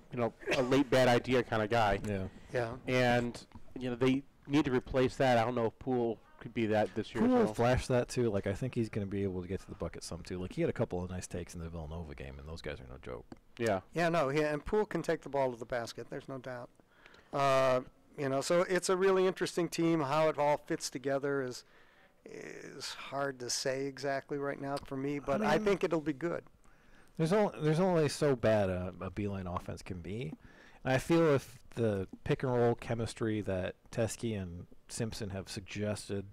bad idea kind of guy. Yeah. Yeah. And they need to replace that. I don't know if Poole could be that this year. Poole flashed that too. I think he's going to be able to get to the bucket some too. He had a couple of nice takes in the Villanova game, and those guys are no joke. Yeah. Yeah. No. Yeah. And Poole can take the ball to the basket. There's no doubt. So it's a really interesting team. How it all fits together is hard to say exactly right now for me, but I think it'll be good. There's only so bad a Beeline offense can be. And I feel if the pick and roll chemistry that Teske and Simpson have suggested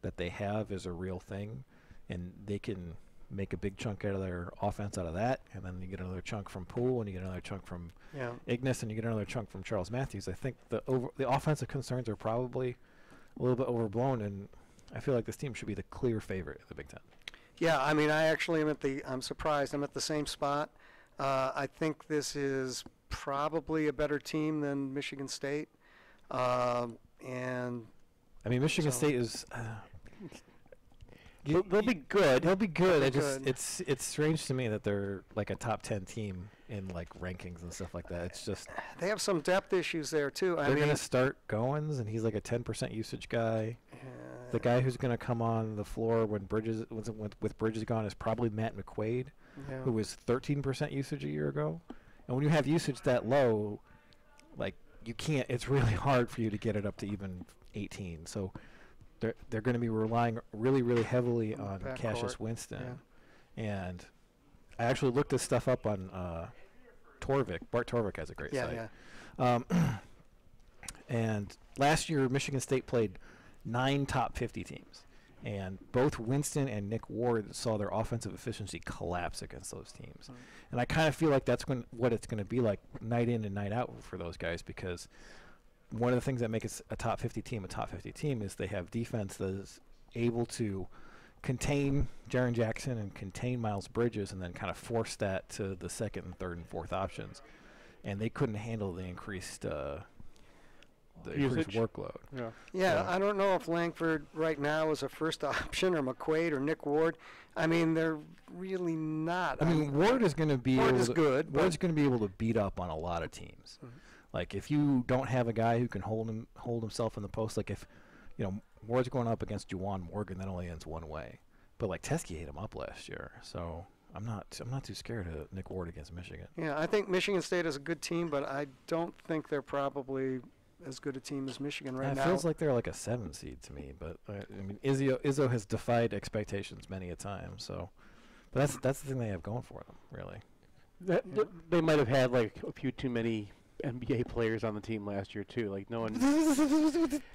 that they have is a real thing, and they can make a big chunk out of their offense out of that, and then you get another chunk from Poole, and you get another chunk from Ignis, and you get another chunk from Charles Matthews. I think the offensive concerns are probably a little bit overblown, and I feel like this team should be the clear favorite of the Big Ten. Yeah, I mean, I actually I'm surprised. I'm at the same spot. I think this is probably a better team than Michigan State. And I mean, Michigan State is... they'll be good. They'll be good. It's strange to me that they're a top 10 team in rankings and stuff like that. It's just... They have some depth issues there, too. They're going to start Goins, and he's a 10% usage guy. The guy who's going to come on the floor with Bridges gone is probably Matt McQuaid, who was 13% usage a year ago. And when you have usage that low, you can't. It's really hard for you to get it up to even 18. So they're going to be relying really, really heavily on Cassius Winston. Yeah. And I actually looked this stuff up on Torvik. Bart Torvik has a great site. Yeah. And last year, Michigan State played 9 top 50 teams. And both Winston and Nick Ward saw their offensive efficiency collapse against those teams. And I kind of feel like that's what it's going to be like night in and night out for those guys, because one of the things that makes a top 50 team is they have defense that is able to contain Jaren Jackson and contain Miles Bridges and then kind of force that to the second and third and fourth options. And they couldn't handle the increased workload. Yeah, I don't know if Langford right now is a first option, or McQuaid or Nick Ward. I mean, they're really not. I mean, Ward is going to be Ward is good. Ward's going to be able to beat up on a lot of teams. Like if you don't have a guy who can hold himself in the post, like if Ward's going up against Juwan Morgan, that only ends one way. But like Teskey ate him up last year, so I'm not too scared of Nick Ward against Michigan. Yeah, I think Michigan State is a good team, but I don't think they're probably as good a team as Michigan right now. It feels like they're like a 7 seed to me, but I mean Izzo has defied expectations many a time. So, but that's the thing they have going for them, really. They might have had like a few too many NBA players on the team last year too. Like no one.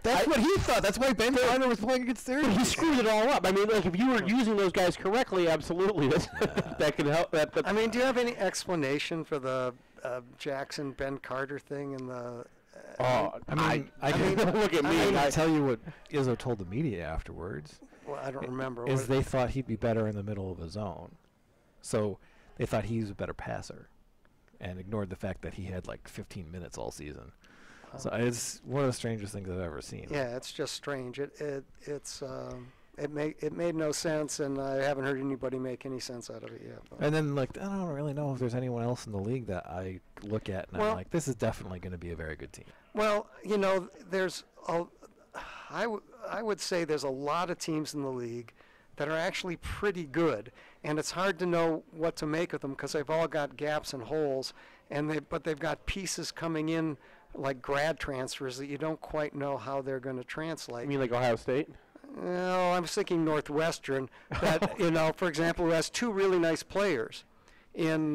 That's what he thought. That's why Ben Connor was playing against Syracuse. He screwed it all up. I mean, like if you were using those guys correctly, absolutely, that could help. I mean, do you have any explanation for the Jackson Ben Carter thing in the? I mean, look at me. I tell you what Izzo told the media afterwards. Well, I don't remember. Is they thought he'd be better in the middle of a zone, so they thought he was a better passer, and ignored the fact that he had like 15 minutes all season. So it's one of the strangest things I've ever seen. Yeah, it's just strange. It made no sense, and I haven't heard anybody make any sense out of it yet. And then, like, I don't really know if there's anyone else in the league that I look at and I'm like, this is definitely going to be a very good team. Well, I would say there's a lot of teams in the league that are actually pretty good, and it's hard to know what to make of them because they've all got gaps and holes, but they've got pieces coming in like grad transfers that you don't quite know how they're going to translate. You mean like Ohio State? No, I was thinking Northwestern. That for example, who has two really nice players in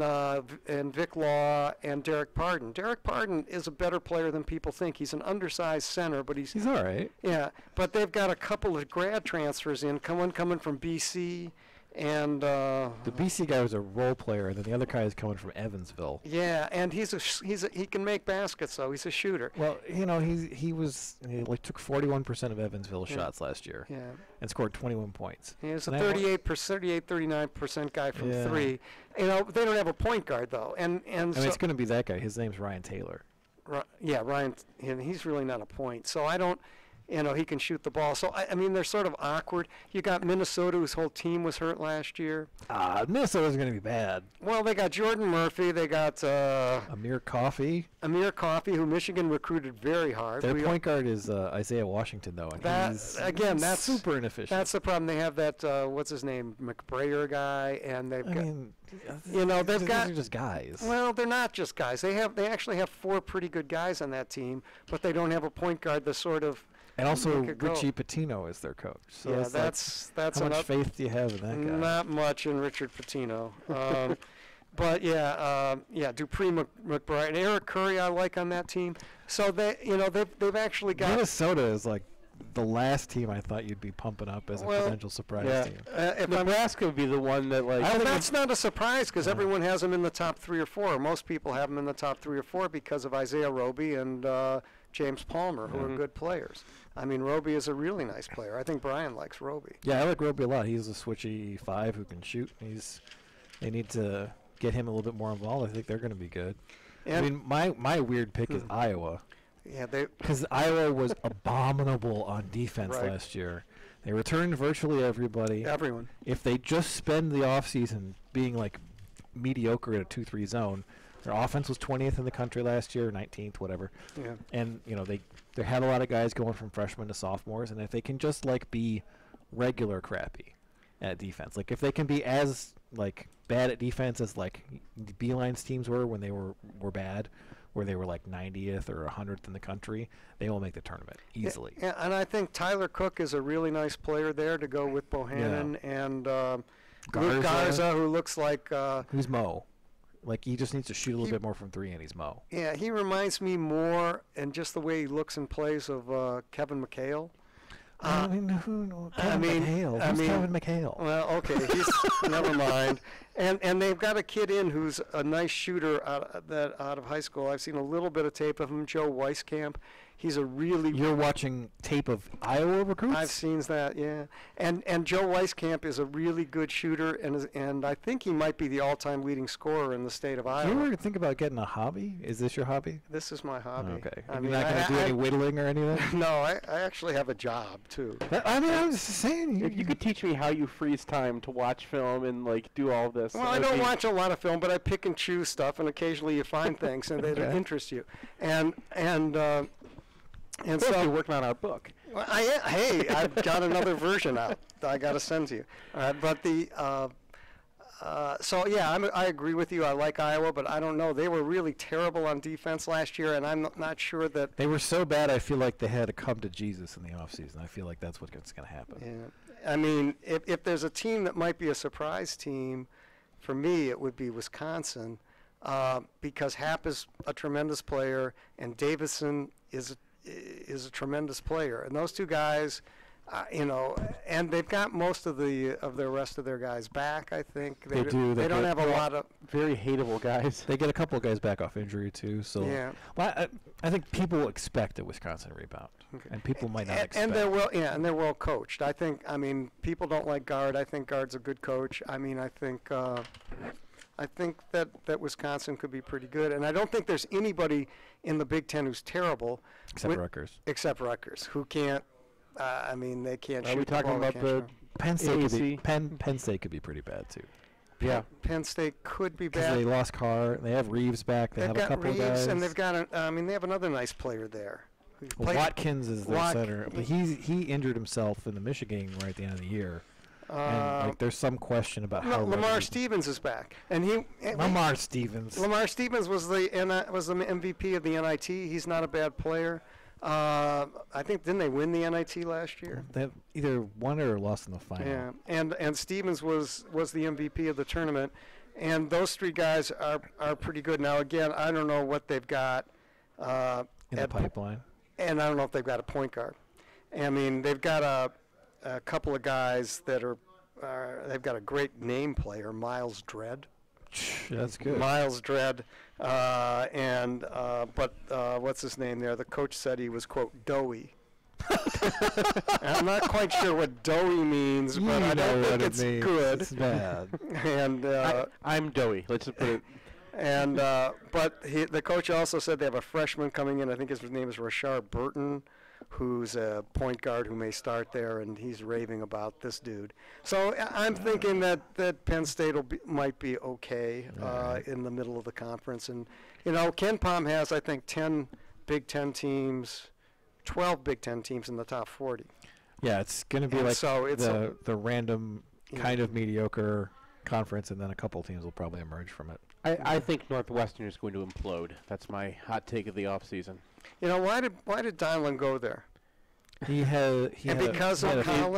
Vic Law and Derek Pardon. Derek Pardon is a better player than people think. He's an undersized center, but he's all right. Yeah, but they've got a couple of grad transfers in, coming from BC. And the BC guy was a role player, and then the other guy is coming from Evansville. Yeah, and he can make baskets, though. He's a shooter. Well, he took 41% of Evansville shots last year. Yeah. And scored 21 points. He was a 39% guy from three. They don't have a point guard though, and it's going to be that guy. His name's Ryan Taylor. Ryan, and he's really not a point. So I don't. He can shoot the ball. So, I mean, they're sort of awkward. You got Minnesota, whose whole team was hurt last year. Minnesota's going to be bad. Well, they got Jordan Murphy. They got Amir Coffey, who Michigan recruited very hard. Their point guard is Isaiah Washington, though. And that's super inefficient. That's the problem. They have that, what's his name, McBrayer guy, and they've got... these are just guys. Well, they're not just guys. They actually have 4 pretty good guys on that team, but they don't have a point guard that's sort of... And also, Richie Pitino is their coach. So yeah, that's how much faith do you have in that guy? Not much in Richard Pitino. But Dupree, McBride, and Eric Curry I like on that team. So they've actually got Minnesota is like the last team I thought you'd be pumping up as a potential surprise team. If Nebraska would be the one that that's not a surprise because everyone has them in the top 3 or 4. Most people have them in the top 3 or 4 because of Isaiah Roby and James Palmer, who are good players. I mean, Roby is a really nice player. I think Brian likes Roby. Yeah, I like Roby a lot. He's a switchy 5 who can shoot. They need to get him a little bit more involved. I think they're going to be good. And I mean, my weird pick is Iowa. Yeah, because Iowa was abominable on defense last year. They returned virtually everyone. If they just spend the offseason being like mediocre at a 2-3 zone, their offense was 20th in the country last year, 19th, whatever. Yeah. And they had a lot of guys going from freshmen to sophomores, and if they can just be regular crappy at defense, like if they can be as bad at defense as Beeline's teams were when they were bad, where they were 90th or 100th in the country, they will make the tournament easily. Yeah, and I think Tyler Cook is a really nice player there to go with Bohannon and Luke Garza, who looks like who's Mo. He just needs to shoot a little bit more from 3, and he's Mo. Yeah, he reminds me more, and just the way he looks and plays, of Kevin McHale. Kevin McHale. Well, okay, never mind. And they've got a kid who's a nice shooter out of high school. I've seen a little bit of tape of him, Joe Weiskamp. He's a really... You're watching tape of Iowa recruits? I've seen that, yeah. And Joe Weiskamp is a really good shooter, and I think he might be the all-time leading scorer in the state of Iowa. Do you ever think about getting a hobby? Is this your hobby? This is my hobby. Okay. You're not going to do any whittling or anything? No, I actually have a job, too. I was just saying. If you could teach me how you freeze time to watch film and, do all this. Well, I don't watch a lot of film, but I pick and choose stuff, and occasionally you find things and that interest you. And so you're working on our book. Well, I've got another version out that I got to send to you. But I agree with you. I like Iowa, but I don't know. They were really terrible on defense last year, and I'm not sure that they were so bad. I feel like they had to come to Jesus in the offseason. I feel like that's what's going to happen. Yeah. I mean, if there's a team that might be a surprise team, for me it would be Wisconsin, because Happ is a tremendous player and Davison is a tremendous player, and those two guys, and they've got most of the rest of their guys back. I think they do. They don't have a lot of very hateable guys. They get a couple of guys back off injury too. So yeah. Well, I think people expect a Wisconsin rebound, and people might not expect. And they're well coached. I mean, people don't like Gard. I think Gard's a good coach. I mean, I think that Wisconsin could be pretty good, and I don't think there's anybody in the Big Ten who's terrible. Except Rutgers, who can't. They can't shoot. Are we talking about the Penn State? Penn State could be pretty bad too. Yeah, Penn State could be bad. They lost Carr. They have Reeves back. They have a couple Reeves, guys, and they've got. They have another nice player there. Watkins is their center, but he injured himself in the Michigan game right at the end of the year. And there's some question about how Lamar Stevens is back, and Lamar Stevens was the MVP of the NIT. He's not a bad player. I think didn't they win the NIT last year? They either won it or lost in the final. Yeah, and Stevens was the MVP of the tournament, and those three guys are pretty good. Now again, I don't know what they've got in the pipeline, and I don't know if they've got a point guard. I mean, they've got a couple of guys that they've got a great name player, Miles Dredd. That's good. Miles Dredd, but what's his name there? The coach said he was, quote, doughy. I'm not quite sure what doughy means, but I don't think it's good. It's bad. And I'm doughy. Let's just put it. And but the coach also said they have a freshman coming in. I think his name is Rashard Burton, who's a point guard who may start there, and he's raving about this dude. So I'm thinking that Penn State might be okay in the middle of the conference. And, Ken Pom has, I think, 10 Big Ten teams, 12 Big Ten teams in the top 40. Yeah, it's going to be the random kind of mediocre conference, and then a couple teams will probably emerge from it. I think Northwestern is going to implode. That's my hot take of the offseason. Why did Donlin go there? He had Collins? He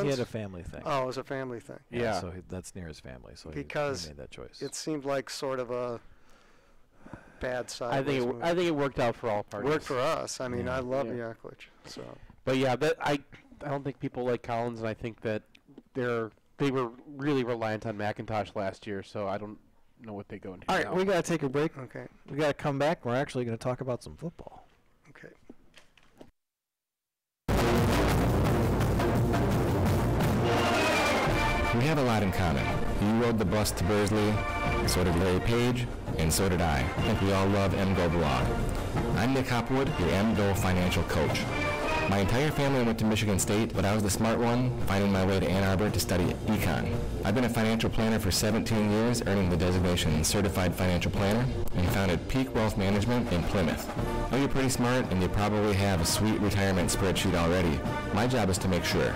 had a family thing. Oh, it was a family thing. Yeah. So that's near his family. So he made that choice. It seemed like sort of a bad side. I think it worked out for all parties. Worked for us. I mean, I love Yaklich. So. But yeah, I don't think people like Collins, and I think that they were really reliant on McIntosh last year. So I don't know what they go into. All right, we got to take a break. Okay. We got to come back. We're actually going to talk about some football. Okay. We have a lot in common. You rode the bus to Bursley, so did Larry Page, and so did I. I think we all love MGO blog. I'm Nick Hopwood, your MGO financial coach. My entire family went to Michigan State, but I was the smart one, finding my way to Ann Arbor to study econ. I've been a financial planner for 17 years, earning the designation Certified Financial Planner, and founded Peak Wealth Management in Plymouth. Oh, you're pretty smart, and you probably have a sweet retirement spreadsheet already. My job is to make sure.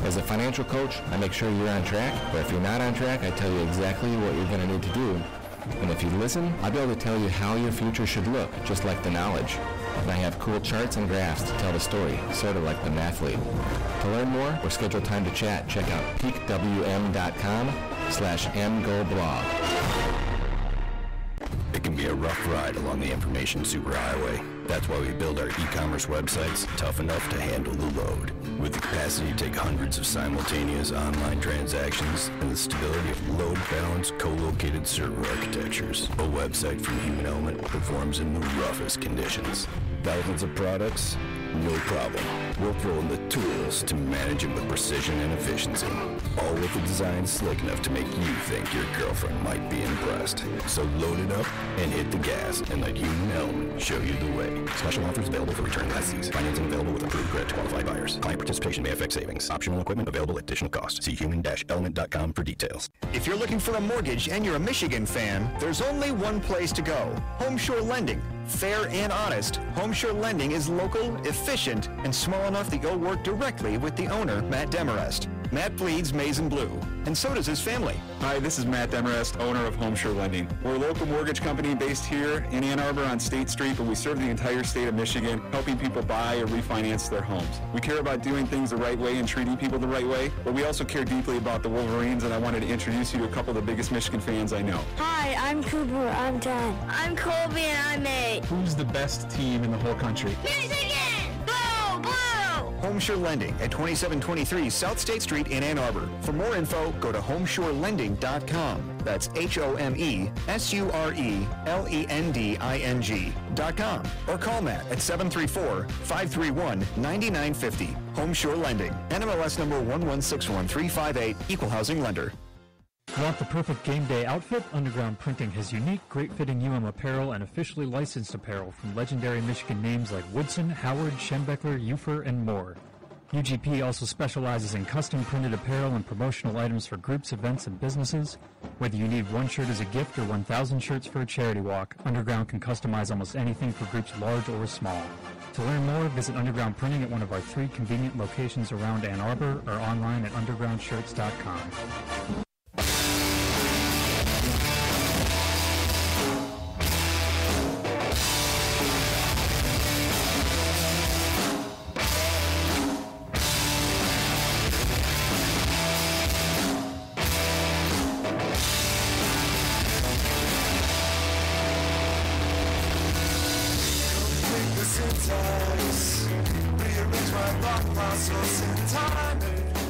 As a financial coach, I make sure you're on track, but if you're not on track, I tell you exactly what you're going to need to do. And if you listen, I'll be able to tell you how your future should look, just like the knowledge. And I have cool charts and graphs to tell the story, sort of like the mathlete. To learn more or schedule time to chat, check out peakwm.com/mgoblog. It can be a rough ride along the information superhighway. That's why we build our e-commerce websites tough enough to handle the load. With the capacity capacity to take hundreds of simultaneous online transactions, and the stability of load-balanced, co-located server architectures. A website from Human Element performs in the roughest conditions. Thousands of products? No problem. We'll throw in the tools to manage them with precision and efficiency. All with a design slick enough to make you think your girlfriend might be impressed. So load it up and hit the gas and let Human Element show you the way. Special offers available for return lessees. Financing available with approved credit to qualified buyers. Client participation may affect savings. Optional equipment available at additional cost. See human-element.com for details. If you're looking for a mortgage and you're a Michigan fan, there's only one place to go. Homeshore Lending. Fair and honest, Homeshore Lending is local, efficient, and small enough that you'll work directly with the owner, Matt Demarest. Matt bleeds maize and blue, and so does his family. Hi, this is Matt Demarest, owner of Homeshore Lending. We're a local mortgage company based here in Ann Arbor on State Street, but we serve the entire state of Michigan, helping people buy or refinance their homes. We care about doing things the right way and treating people the right way, but we also care deeply about the Wolverines, and I wanted to introduce you to a couple of the biggest Michigan fans I know. Hi, I'm Cooper. I'm John. I'm Colby, and I'm Nate. Who's the best team in the whole country? Michigan! Go Blue! Homeshore Lending at 2723 South State Street in Ann Arbor. For more info, go to homeshorelending.com. That's HOMESURELENDING.com. Or call Matt at 734-531-9950. Homeshore Lending. NMLS number 1161358. Equal housing lender. Want the perfect game day outfit? Underground Printing has unique, great-fitting apparel and officially licensed apparel from legendary Michigan names like Woodson, Howard, Schembeckler, Ufer, and more. UGP also specializes in custom printed apparel and promotional items for groups, events, and businesses. Whether you need one shirt as a gift or 1,000 shirts for a charity walk, Underground can customize almost anything for groups large or small. To learn more, visit Underground Printing at one of our 3 convenient locations around Ann Arbor or online at undergroundshirts.com.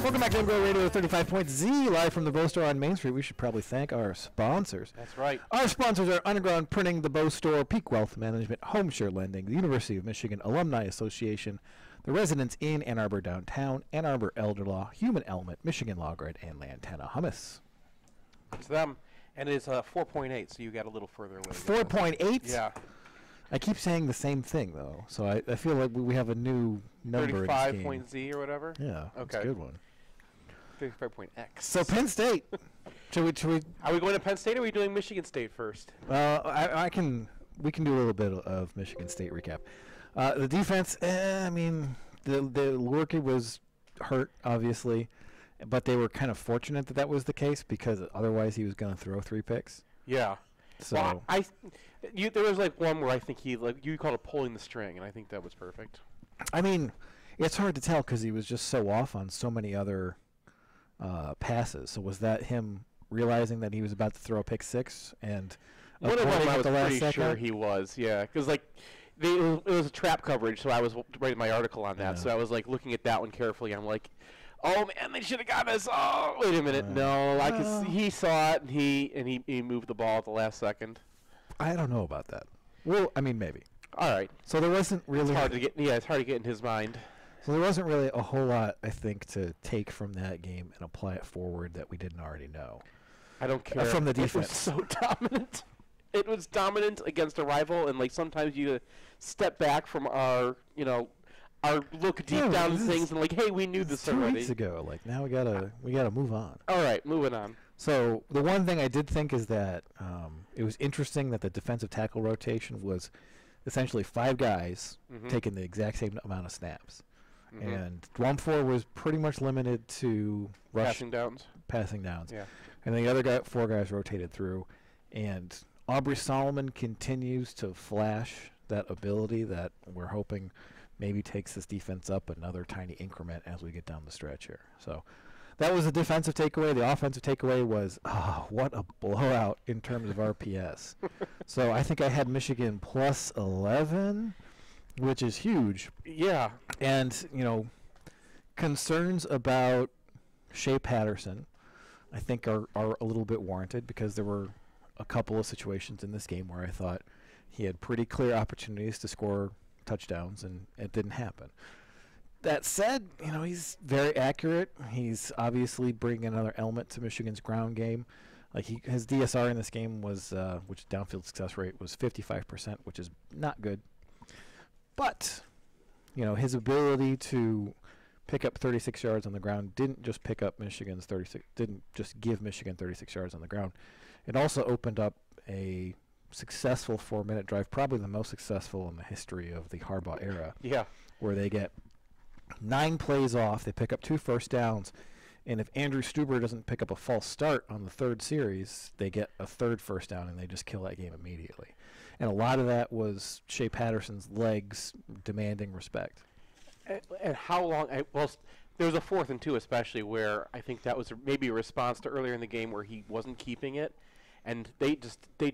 Welcome back to MGoRadio 35.Z, live from the Bow Store on Main Street. We should probably thank our sponsors. That's right. Our sponsors are Underground Printing, the Bow Store, Peak Wealth Management, Homeshore Lending, the University of Michigan Alumni Association, the Residents Inn, Ann Arbor Downtown, Ann Arbor Elder Law, Human Element, Michigan Law Grade, and Lantana Hummus. It's them. And it's 4.8, so you got a little further away. 4.8? Yeah. I keep saying the same thing, though, so I feel like we have a new number in this game. 35.Z or whatever? Yeah, okay. That's a good one. 35.X. So Penn State. Should we? Are we going to Penn State, or are we doing Michigan State first? Well, we can do a little bit of Michigan State recap. The defense, I mean, the Lurkey was hurt, obviously, but they were kind of fortunate that was the case because otherwise he was going to throw 3 picks. Yeah. So well, there was like one where I think you called it pulling the string, and I think that was perfect. I mean, it's hard to tell because he was just so off on so many other passes. So was that him realizing that he was about to throw a pick 6 and one of them I was pretty sure he was, yeah, because like it was a trap coverage, so I was writing my article on that. Yeah. So I was like looking at that one carefully. I'm like, oh man, they should have got us. Oh, wait a minute, no, I could see, he saw it and he moved the ball at the last second. I don't know about that. Well, I mean maybe. All right. So there wasn't really. It's hard to get. Yeah, it's hard to get in his mind. So there wasn't really a whole lot, I think, to take from that game and apply it forward that we didn't already know. I don't care. From the defense. It was so dominant. It was dominant against a rival, and like sometimes you step back from our look deep down things and like, hey, we knew this 2 already. weeks ago. Like now we gotta move on. All right, moving on. So the one thing I did think is that it was interesting that the defensive tackle rotation was essentially 5 guys taking the exact same amount of snaps. And Dwumfor was pretty much limited to passing downs. Yeah. And the other 4 guys rotated through. And Aubrey Solomon continues to flash that ability that we're hoping maybe takes this defense up another tiny increment as we get down the stretch here. So that was the defensive takeaway. The offensive takeaway was, what a blowout in terms of RPS. So I think I had Michigan plus 11, which is huge. Yeah. And, concerns about Shea Patterson, I think, are a little bit warranted because there were a couple of situations in this game where I thought he had pretty clear opportunities to score touchdowns, and it didn't happen. That said, he's very accurate. He's obviously bringing another element to Michigan's ground game. Like his DSR in this game was, which downfield success rate was 55%, which is not good. But, his ability to pick up 36 yards on the ground didn't just didn't just give Michigan 36 yards on the ground. It also opened up a successful 4-minute drive, probably the most successful in the history of the Harbaugh era. Yeah. Where they get 9 plays off, they pick up 2 first downs, and if Andrew Stuber doesn't pick up a false start on the third series, they get a 3rd first down, and they just kill that game immediately. And a lot of that was Shea Patterson's legs demanding respect. And how long? There was a 4th and 2 especially where I think that was maybe a response to earlier in the game where he wasn't keeping it, and they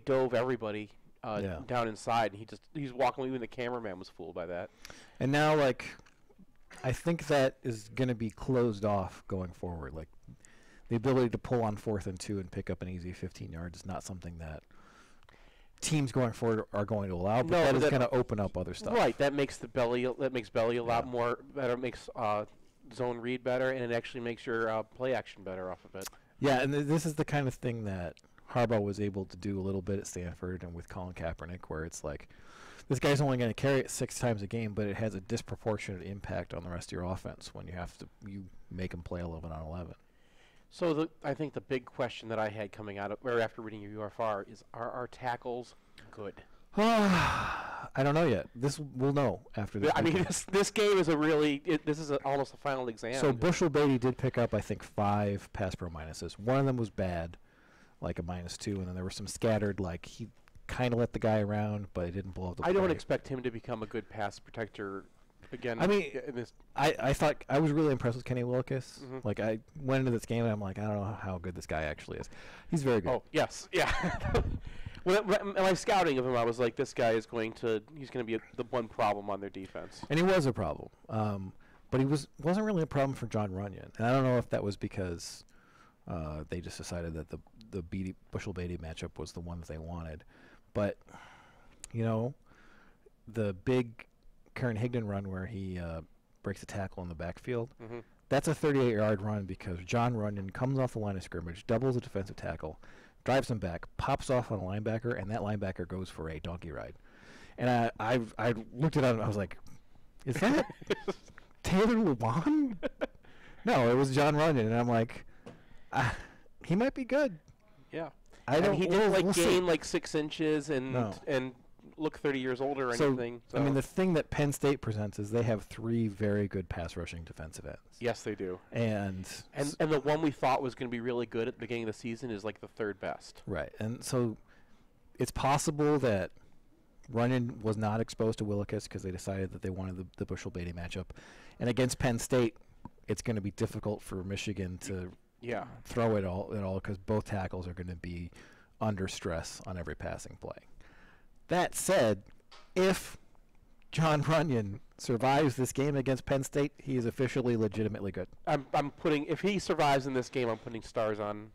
dove everybody down inside, and he's walking. Even the cameraman was fooled by that. And now, I think that is going to be closed off going forward. Like, the ability to pull on 4th and 2 and pick up an easy 15 yards is not something that teams going forward are going to allow, but that is going to open up other stuff. Right, that makes belly a lot more better. It makes zone read better, and it actually makes your play action better off of it. Yeah, and this is the kind of thing that Harbaugh was able to do a little bit at Stanford and with Colin Kaepernick, where it's like, this guy's only going to carry it 6 times a game, but it has a disproportionate impact on the rest of your offense when you make him play 11 on 11. So I think the big question that I had coming out of, or after reading your UFR, is: are our tackles good? I don't know yet. We'll know after this. I mean, this game is almost a final exam. So Bushel Beatty did pick up, I think, 5 pass pro minuses. One of them was bad, like a -2, and then there were some scattered, like he kind of let the guy around, but he didn't blow up the play. I don't expect him to become a good pass protector again. I mean, I thought I was really impressed with Kenny Willekes. Mm-hmm. Like, I went into this game and I'm like, I don't know how good this guy actually is. He's very good. Oh, yes. Yeah. When my scouting of him, I was like, this guy he's going to be the one problem on their defense. And he was a problem. But he wasn't really a problem for John Runyon. And I don't know if that was because they just decided that the Bushel Beatty matchup was the one that they wanted. But, the big Karen Higdon run where he breaks a tackle in the backfield, that's a 38-yard run because John Runyon comes off the line of scrimmage, doubles a defensive tackle, drives him back, pops off on a linebacker, and that linebacker goes for a donkey ride. And I looked at it and I was like, is that Taylor Lewan? No, it was John Runyon. And I'm like, he might be good. Yeah. He didn't gain 6 inches and look 30 years older or anything. So. I mean, the thing that Penn State presents is they have 3 very good pass rushing defensive ends. Yes, they do. And the one we thought was going to be really good at the beginning of the season is like the 3rd best. Right. And so it's possible that Runyon was not exposed to Willekes because they decided that they wanted the Bushel Beatty matchup. And against Penn State, it's going to be difficult for Michigan to throw it all because both tackles are going to be under stress on every passing play. That said, if John Runyon survives this game against Penn State, he is officially legitimately good. If he survives in this game, I'm putting stars on.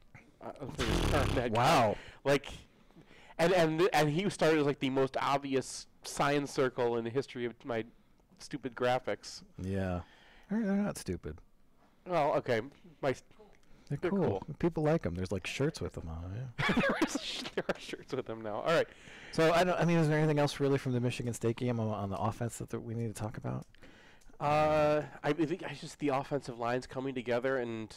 Wow. And he started as the most obvious science circle in the history of my stupid graphics. Yeah, they're not stupid. Well, okay, they're cool. People like them. There's shirts with them on. Yeah. There are shirts with them now. All right. So is there anything else really from the Michigan State game on the offense that we need to talk about? I think it's just the offensive lines coming together and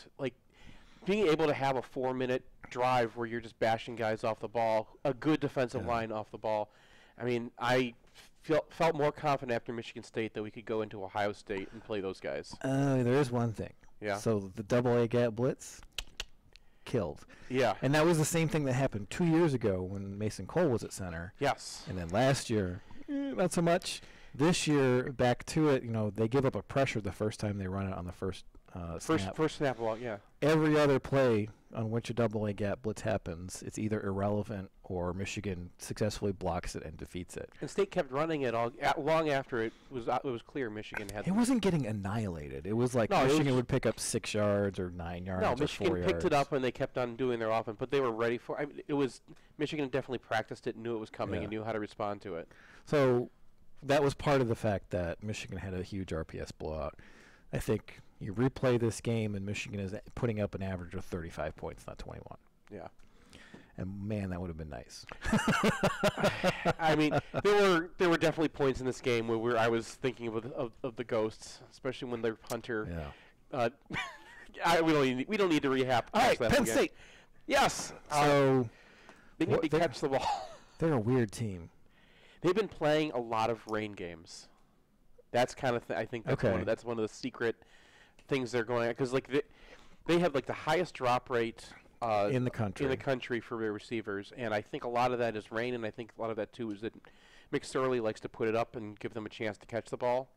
being able to have a 4-minute drive where you're just bashing guys off the ball, a good defensive line off the ball. I mean, I felt more confident after Michigan State that we could go into Ohio State and play those guys. There is one thing. Yeah. So the double-A gap blitz killed. Yeah. And that was the same thing that happened 2 years ago when Mason Cole was at center. Yes. And then last year, not so much. This year, back to it, they give up a pressure the first time they run it on the first snap. First snap ball, yeah. Every other play on which a double A gap blitz happens, it's either irrelevant or Michigan successfully blocks it and defeats it. And State kept running it long after it was clear Michigan had. It wasn't getting annihilated. It was like Michigan would pick up 6 yards or 9 yards. No, Michigan picked it up and they kept on doing their offense, but they were ready for. It was Michigan definitely practiced it, knew it was coming, and knew how to respond to it. So that was part of the fact that Michigan had a huge RPS blowout. I think you replay this game and Michigan is putting up an average of 35 points, not 21. Yeah. And man, that would have been nice. I mean, there were definitely points in this game where I was thinking of the ghosts, especially when their punter. Yeah. We don't need to rehab. All right, Penn State. Yes. So they need to catch the ball. They're a weird team. They've been playing a lot of rain games. That's kind of I think that's one of the secret things they're going at, because like they have like the highest drop rate in the country for their receivers, and I think a lot of that is rain, and I think a lot of that too is that McSorley likes to put it up and give them a chance to catch the ball.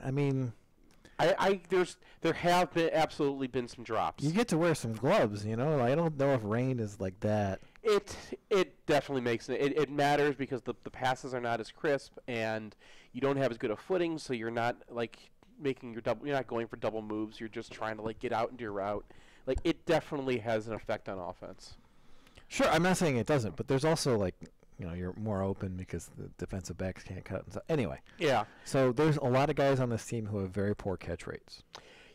I mean, there have absolutely been some drops. You get to wear some gloves, I don't know if rain is like that. It definitely makes it matters, because the passes are not as crisp, and you don't have as good a footing, so you're not like making you're not going for double moves. You're just trying to like get out into your route. Like, it definitely has an effect on offense. Sure, I'm not saying it doesn't, but there's also like you're more open because the defensive backs can't cut and stuff. Anyway. Yeah. So there's a lot of guys on this team who have very poor catch rates.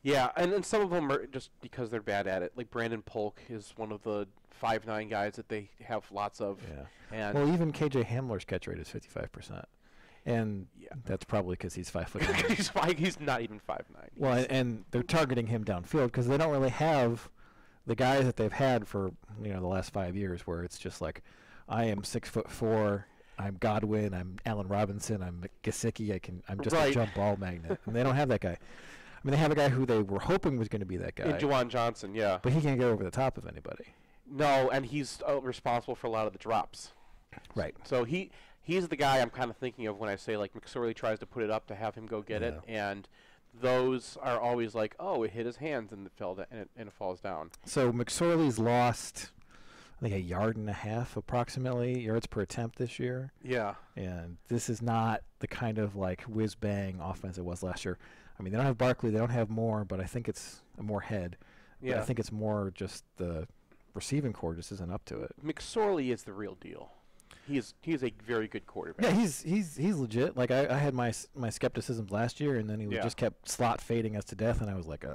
Yeah, and some of them are just because they're bad at it. Like Brandon Polk is one of the 5'9" guys that they have lots of. Yeah. And well, even KJ Hamler's catch rate is 55%. And that's probably because he's 5'9". He's not even 5'9". Well, and they're targeting him downfield because they don't really have the guys that they've had for the last 5 years, where it's just like, I am 6'4", I'm Godwin, I'm Allen Robinson, I'm Gesicki, I'm just a jump ball magnet. And they don't have that guy. I mean, they have a guy who they were hoping was going to be that guy. And Juwan Johnson, yeah. But he can't get over the top of anybody. No, and he's responsible for a lot of the drops. Right. So he's the guy I'm kind of thinking of when I say, like, McSorley tries to put it up to have him go get it, and those are always like, oh, it hit his hands and it falls down. So McSorley's lost, I think, 1.5 yards approximately, yards per attempt this year. Yeah. And this is not the kind of like whiz-bang offense it was last year. I mean, they don't have Barkley, they don't have Moore, but I think it's more head. Yeah. I think it's more just the receiving core just isn't up to it. McSorley is the real deal. He is a very good quarterback. Yeah, he's legit. Like I had my skepticism last year, and then he just kept slot fading us to death, and I was like,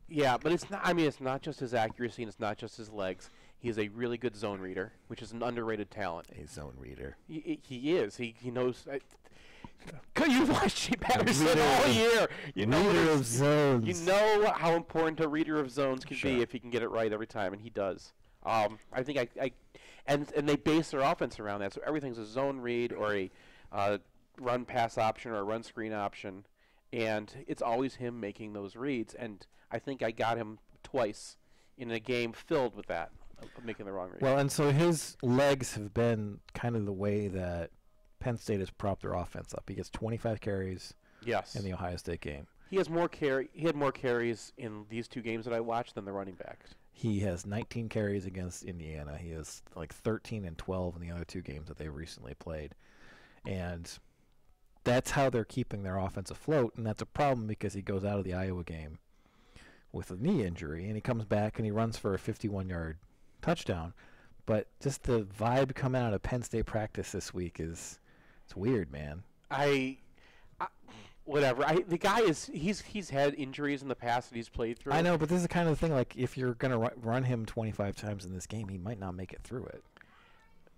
Yeah, but it's not. I mean, it's not just his accuracy, and it's not just his legs. He is a really good zone reader, which is an underrated talent. A zone reader. He is. He knows. You watched Jay Patterson all year. You know reader of zones. You know how important a reader of zones can be if he can get it right every time, and he does. I think and they base their offense around that. So everything's a zone read or a run pass option or a run screen option, and it's always him making those reads. And I think I got him twice in a game filled with that, of making the wrong read. Well, and so his legs have been kind of the way that Penn State has propped their offense up. He gets 25 carries in the Ohio State game. He had more carries in these two games that I watched than the running backs. He has 19 carries against Indiana. He has like 13 and 12 in the other two games that they recently played. And that's how they're keeping their offense afloat, and that's a problem because he goes out of the Iowa game with a knee injury, and he comes back and he runs for a 51-yard touchdown. But just the vibe coming out of Penn State practice this week it's weird, man. Whatever. The guy he's had injuries in the past that he's played through. I know, but this is the kind of thing, like, if you're going to run him 25 times in this game, he might not make it through it.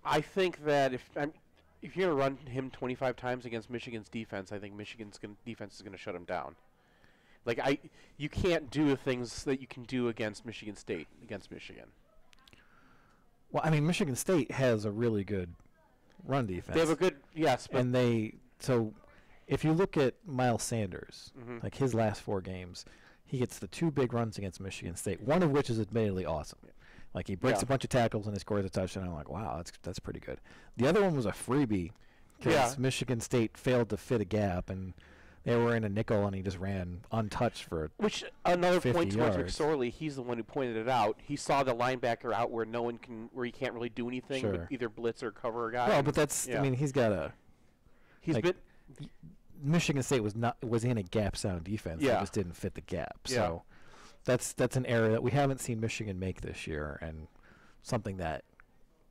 I think that if you're going to run him 25 times against Michigan's defense, I think Michigan's defense is going to shut him down. Like, you can't do the things that you can do against Michigan State against Michigan. Well, I mean, Michigan State has a really good run defense. They have a good, yes. But so if you look at Miles Sanders, like his last 4 games, he gets the 2 big runs against Michigan State, one of which is admittedly awesome. Like, he breaks a bunch of tackles and he scores a touchdown. I'm like, wow, that's pretty good. The other one was a freebie Because Michigan State failed to fit a gap, and they were in a nickel, and he just ran untouched for Which, another 50 point towards yards. McSorley, he's the one who pointed it out. He saw the linebacker out where where he can't really do anything, Sure. with either blitz or cover a guy. Well, but that's, I mean, he's got a... He's like, Michigan State was in a gap-sound defense. Yeah. They just didn't fit the gap. Yeah. So that's an error that we haven't seen Michigan make this year, and something that,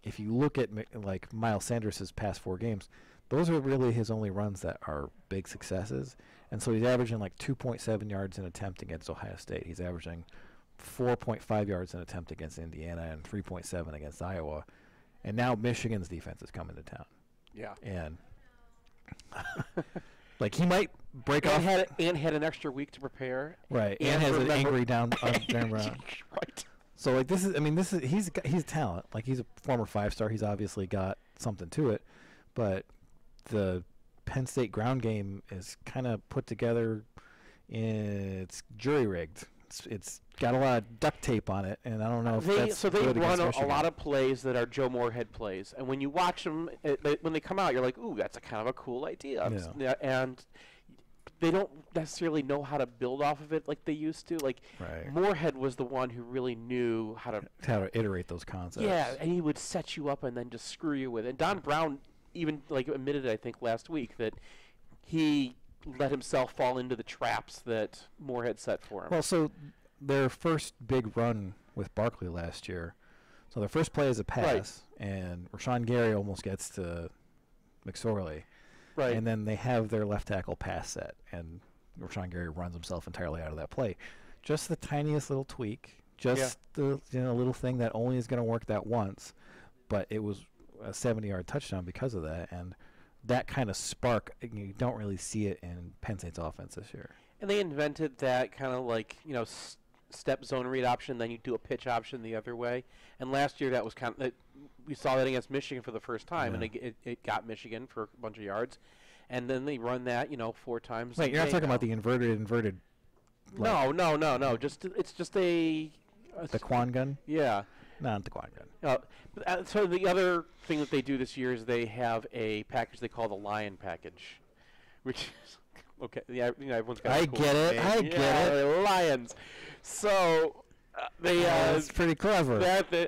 if you look at like Miles Sanders' past 4 games, those are really his only runs that are big successes. And so he's averaging like 2.7 yards an attempt against Ohio State. He's averaging 4.5 yards an attempt against Indiana and 3.7 against Iowa. And now Michigan's defense is coming to town. Yeah. And like he might break off. And had an extra week to prepare. Right. And has an angry down round. Right. So like he's talent. Like he's a former 5-star. He's obviously got something to it, but the Penn State ground game is kind of put together. It's jury rigged. It's got a lot of duct tape on it, and I don't know if that's they good run against a lot of plays that are Joe Moorhead plays, and when you watch them, when they come out, you're like, "Ooh, that's a kind of a cool idea." Yeah. And they don't necessarily know how to build off of it like they used to. Like Moorhead was the one who really knew how to iterate those concepts. Yeah, and he would set you up and then just screw you with it. And Don Brown even admitted, I think, last week that he let himself fall into the traps that Moorhead set for him. Well, so their first big run with Barkley last year, so their first play is a pass, and Rashawn Gary almost gets to McSorley. Right. And then they have their left tackle pass set, and Rashawn Gary runs himself entirely out of that play. Just the tiniest little tweak, the little thing that only is going to work that once, but it was a 70-yard touchdown because of that, and that kind of spark, you don't really see it in Penn State's offense this year. And they invented that kind of like, step zone read option, then you do a pitch option the other way. And last year that was we saw that against Michigan for the first time, and it got Michigan for a bunch of yards. And then they run that, 4 times. Wait, you're not talking about the inverted. No. It's just the Quan gun? Yeah. Not the Quan gun. So the other thing that they do this year is they have a package they call the Lion package, which is okay. Yeah, everyone's got. I get it. I get it. Lions. So they. That's pretty clever.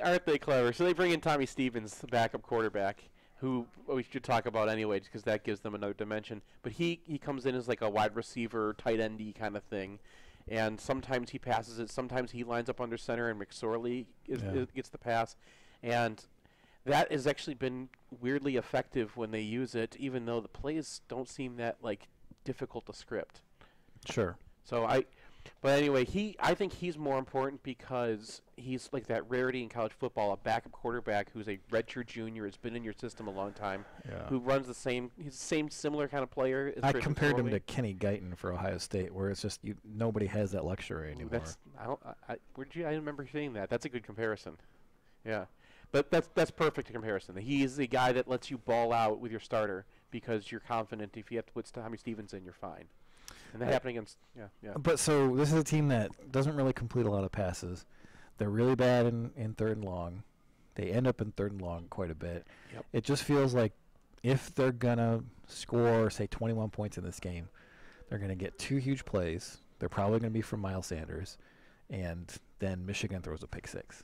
Aren't they clever? So they bring in Tommy Stevens, the backup quarterback, who we should talk about anyway, because that gives them another dimension. But he comes in as like a wide receiver, tight endy kind of thing. And sometimes he passes it. Sometimes he lines up under center, and McSorley gets the pass. And that has actually been weirdly effective when they use it, even though the plays don't seem that difficult to script. Sure. But anyway, I think he's more important because he's like that rarity in college football, a backup quarterback who's a redshirt junior, has been in your system a long time, who runs he's the same similar kind of player. As I compared him to Kenny Guyton for Ohio State, where it's just nobody has that luxury anymore. I remember seeing that. That's a good comparison. Yeah. But that's perfect comparison. He's the guy that lets you ball out with your starter because you're confident if you have to put Tommy Stevens in, you're fine. And that happened against, But so this is a team that doesn't really complete a lot of passes. They're really bad in third and long. They end up in third and long quite a bit. Yep. It just feels like if they're going to score, say, 21 points in this game, they're going to get 2 huge plays. They're probably going to be from Miles Sanders. And then Michigan throws a pick 6.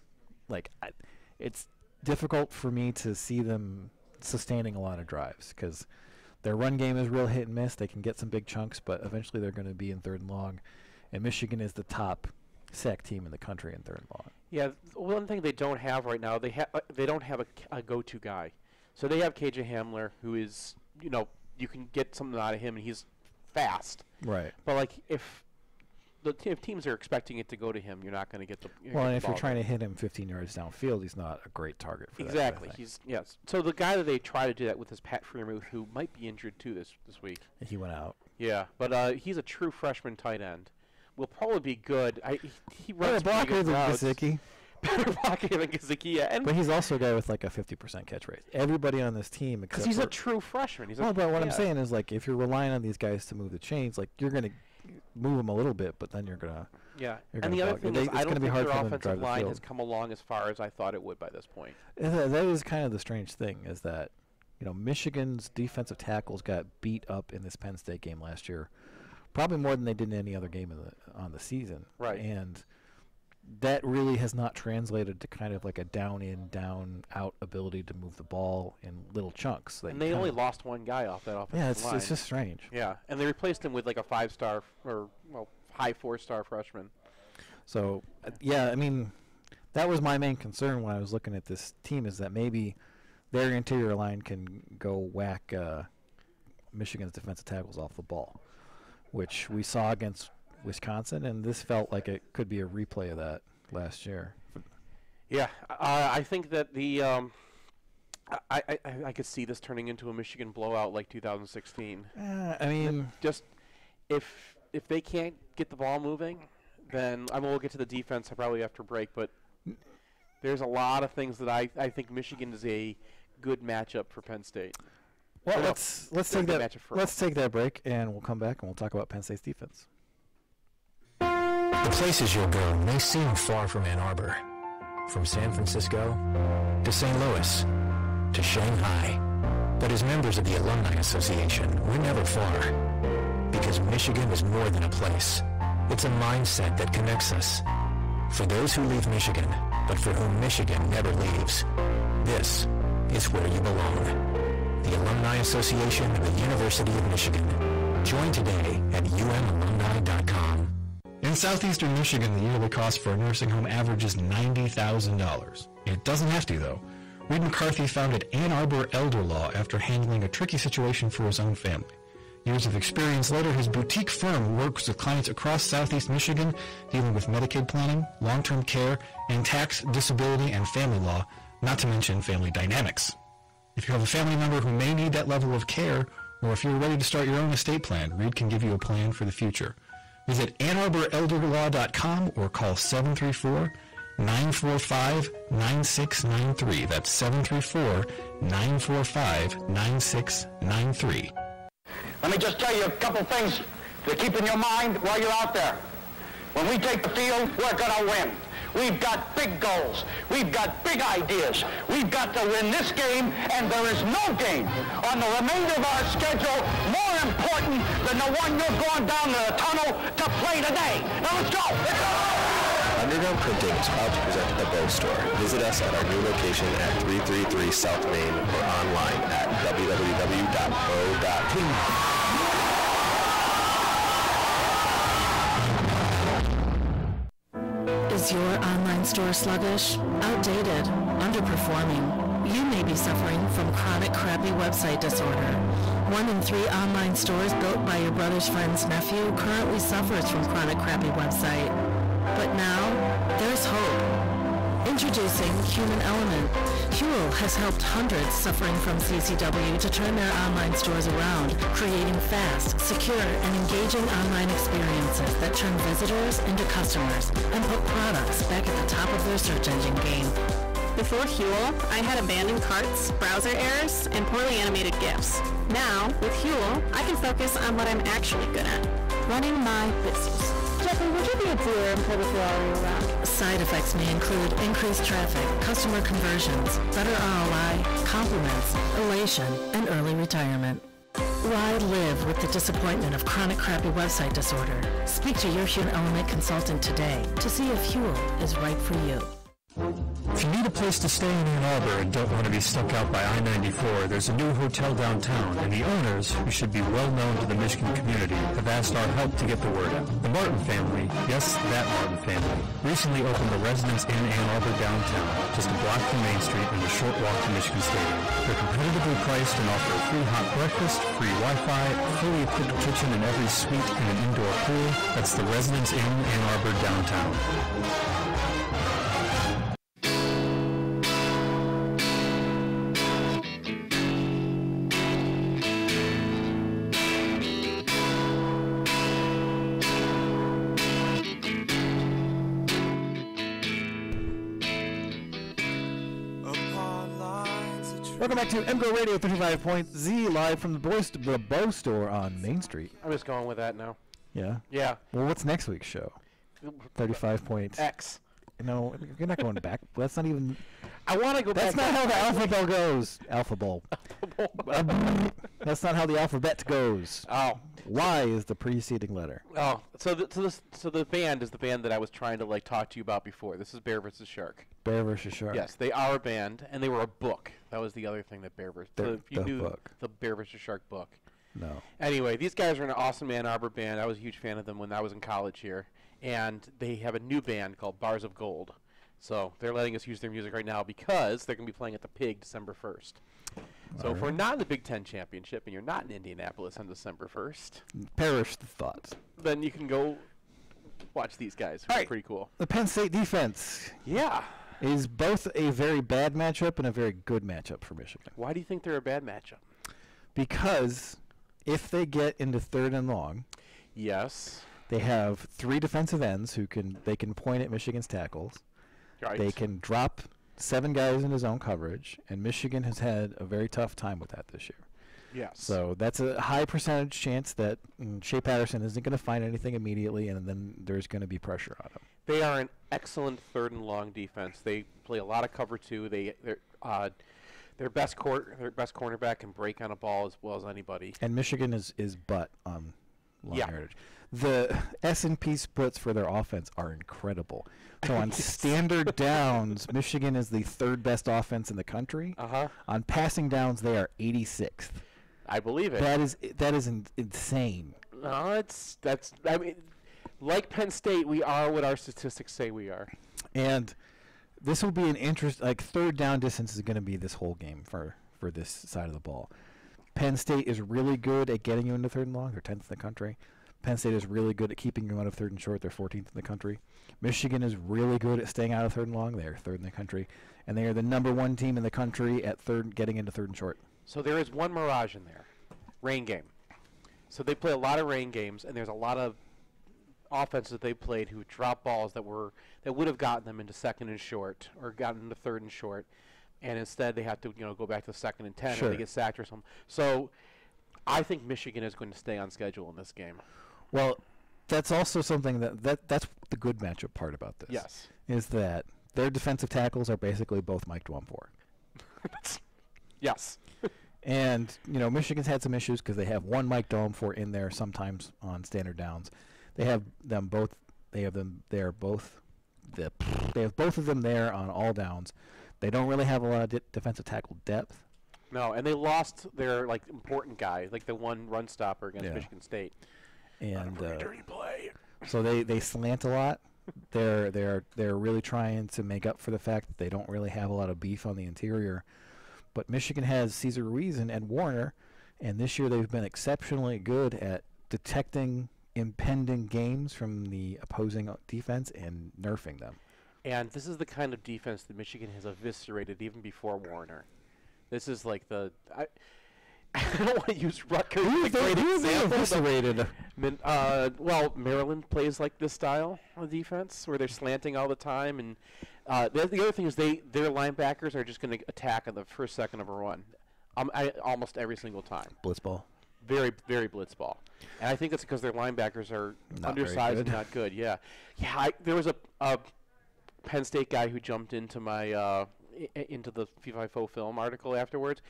It's difficult for me to see them sustaining a lot of drives because their run game is real hit and miss. They can get some big chunks, but eventually they're going to be in third and long. And Michigan is the top sack team in the country in third and long. Yeah, one thing they don't have right now, they don't have a go-to guy. So they have KJ Hamler, who is, you can get something out of him, and he's fast. Right. But if teams are expecting it to go to him, you're not going to get the. And if you're trying to hit him 15 yards downfield, he's not a great target for that. Exactly. Yes. So the guy that they try to do that with is Pat Freiermuth, who might be injured too this week. He went out. Yeah, but he's a true freshman tight end. Will probably be good. He runs better blocker than routes. Gesicki. Better blocker than Gesicki, yeah. But he's also a guy with like a 50% catch rate. Everybody on this team, because he's a true freshman. But what I'm saying is, if you're relying on these guys to move the chains, you're going to move them a little bit, but then you're going to. Yeah, and the other thing is, I don't think their offensive line has come along as far as I thought it would by this point. That is kind of the strange thing, is that Michigan's defensive tackles got beat up in this Penn State game last year, probably more than they did in any other game on the season. Right. And that really has not translated to kind of like a down-in, down-out ability to move the ball in little chunks. And they only lost one guy off that offensive line. Yeah, it's just strange. Yeah, and they replaced him with like a 5-star or high 4-star freshman. So, I mean, that was my main concern when I was looking at this team, is that maybe their interior line can go whack Michigan's defensive tackles off the ball, which we saw against Wisconsin, and this felt like it could be a replay of that last year. Yeah, I think that the I could see this turning into a Michigan blowout like 2016. I mean, just if they can't get the ball moving, then we'll get to the defense probably after break. But there's a lot of things that I think Michigan is a good matchup for Penn State. Well, let's take that break, and we'll come back and we'll talk about Penn State's defense. The places you'll go may seem far from Ann Arbor, from San Francisco to St. Louis to Shanghai. But as members of the Alumni Association, we're never far, because Michigan is more than a place. It's a mindset that connects us. For those who leave Michigan, but for whom Michigan never leaves, this is where you belong. The Alumni Association of the University of Michigan. Join today at umalumni.com. In southeastern Michigan, the yearly cost for a nursing home averages $90,000. It doesn't have to, though. Reed McCarthy founded Ann Arbor Elder Law after handling a tricky situation for his own family. Years of experience later, his boutique firm works with clients across southeast Michigan, dealing with Medicaid planning, long-term care, and tax, disability, and family law, not to mention family dynamics. If you have a family member who may need that level of care, or if you're ready to start your own estate plan, Reed can give you a plan for the future. Visit AnnArborElderLaw.com or call 734-945-9693. That's 734-945-9693. Let me just tell you a couple things to keep in your mind while you're out there. When we take the field, we're going to win. We've got big goals. We've got big ideas. We've got to win this game, and there is no game on the remainder of our schedule more important than the one you're going down the tunnel to play today. Now let's go! Underground Printing is proud to present The Bow Store. Visit us at our new location at 333 South Main or online at www.bow.team. Is your online store sluggish, outdated, underperforming? You may be suffering from chronic crappy website disorder. 1 in 3 online stores built by your brother's friend's nephew currently suffers from chronic crappy website. But now, there's hope. Introducing Human Element. Huel has helped hundreds suffering from CCW to turn their online stores around, creating fast, secure, and engaging online experiences that turn visitors into customers and put products back at the top of their search engine game. Before Huel, I had abandoned carts, browser errors, and poorly animated GIFs. Now, with Huel, I can focus on what I'm actually good at, running my business. Jeffrey, would you be a dealer and pull the gallery around? Side effects may include increased traffic, customer conversions, better ROI, compliments, elation, and early retirement. Why live with the disappointment of chronic crappy website disorder? Speak to your Human Element consultant today to see if Huel is right for you. If you need a place to stay in Ann Arbor and don't want to be stuck out by I-94, there's a new hotel downtown, and the owners, who should be well known to the Michigan community, have asked our help to get the word out. The Martin family, yes, that Martin family, recently opened the Residence Inn Ann Arbor downtown, just a block from Main Street and a short walk to Michigan Stadium. They're competitively priced and offer a free hot breakfast, free Wi-Fi, fully equipped kitchen in every suite, and an indoor pool. That's the Residence Inn Ann Arbor downtown. Welcome back to MGoRadio 35.Z, live from the Bow Store on Main Street. I'm just going with that now. Yeah? Yeah. Well, what's next week's show? 35 point... X. No, you're not going back. That's not even. I want to go back. That's not how the alphabet goes. Alphabet. That's not how the alphabet goes. Oh. Y is the preceding letter. Oh, so the band is the band that I was trying to like talk to you about before. This is Bear vs. Shark. Bear vs. Shark. Yes, they are a band, and they were a book. That was the other thing that Bear vs. The book. The Bear vs. Shark book. No. Anyway, these guys are an awesome Ann Arbor band. I was a huge fan of them when I was in college here, and they have a new band called Bars of Gold. So they're letting us use their music right now because they're going to be playing at the Pig December 1st. So if we're not in the Big Ten Championship and you're not in Indianapolis on December 1st, perish the thoughts. Then you can go watch these guys. Who are pretty cool. The Penn State defense. Yeah. Is both a very bad matchup and a very good matchup for Michigan. Why do you think they're a bad matchup? Because if they get into 3rd and long, yes, they have 3 defensive ends who can point at Michigan's tackles. Right. They can drop 7 guys into zone coverage, and Michigan has had a very tough time with that this year. Yes. So that's a high percentage chance that Shea Patterson isn't going to find anything immediately, and then there's going to be pressure on him. They are an excellent 3rd and long defense. They play a lot of cover 2. Their best cornerback can break on a ball as well as anybody. And Michigan is butt on long yardage. The S&P splits for their offense are incredible. So on standard downs, Michigan is the 3rd best offense in the country. On passing downs, they are 86th. I believe it. That is insane. No, I mean, like Penn State, we are what our statistics say we are. And this will be an interest. Like 3rd down distance is going to be this whole game for this side of the ball. Penn State is really good at getting you into 3rd and long. They're 10th in the country. Penn State is really good at keeping you out of 3rd and short. They're 14th in the country. Michigan is really good at staying out of 3rd and long. They're 3rd in the country. And they are the #1 team in the country at getting into 3rd and short. So there is one mirage in there. Rain game. So they play a lot of rain games, and there's a lot of offenses that they played who dropped balls that would have gotten them into 2nd and short or gotten into 3rd and short, and instead they have to go back to 2nd and 10 or they get sacked or something. So I think Michigan is going to stay on schedule in this game. Well, that's also something that's the good matchup part about this. Yes. Is that their defensive tackles are basically both Mike Dwumfor. Yes. And, Michigan's had some issues because they have one Mike Dwumfor in there sometimes on standard downs. They have them both. They have both of them there on all downs. They don't really have a lot of defensive tackle depth. No, and they lost their important guy, like the one run stopper against Michigan State. And dirty play. So they slant a lot. They're really trying to make up for the fact that they don't really have a lot of beef on the interior. But Michigan has Cesar Ruiz and Warner, and this year they've been exceptionally good at detecting impending games from the opposing defense and nerfing them. And this is the kind of defense that Michigan has eviscerated even before Warner. This is like I don't want to use Rutgers as a great example. Eviscerated? Well, Maryland plays like this style of defense where they're slanting all the time. And the other thing is their linebackers are just going to attack on the first second of a run almost every single time. Blitzball. Very, very blitzball. And I think that's because their linebackers are undersized and not good. Yeah. There was a Penn State guy who jumped into my into the FIFO film article afterwards.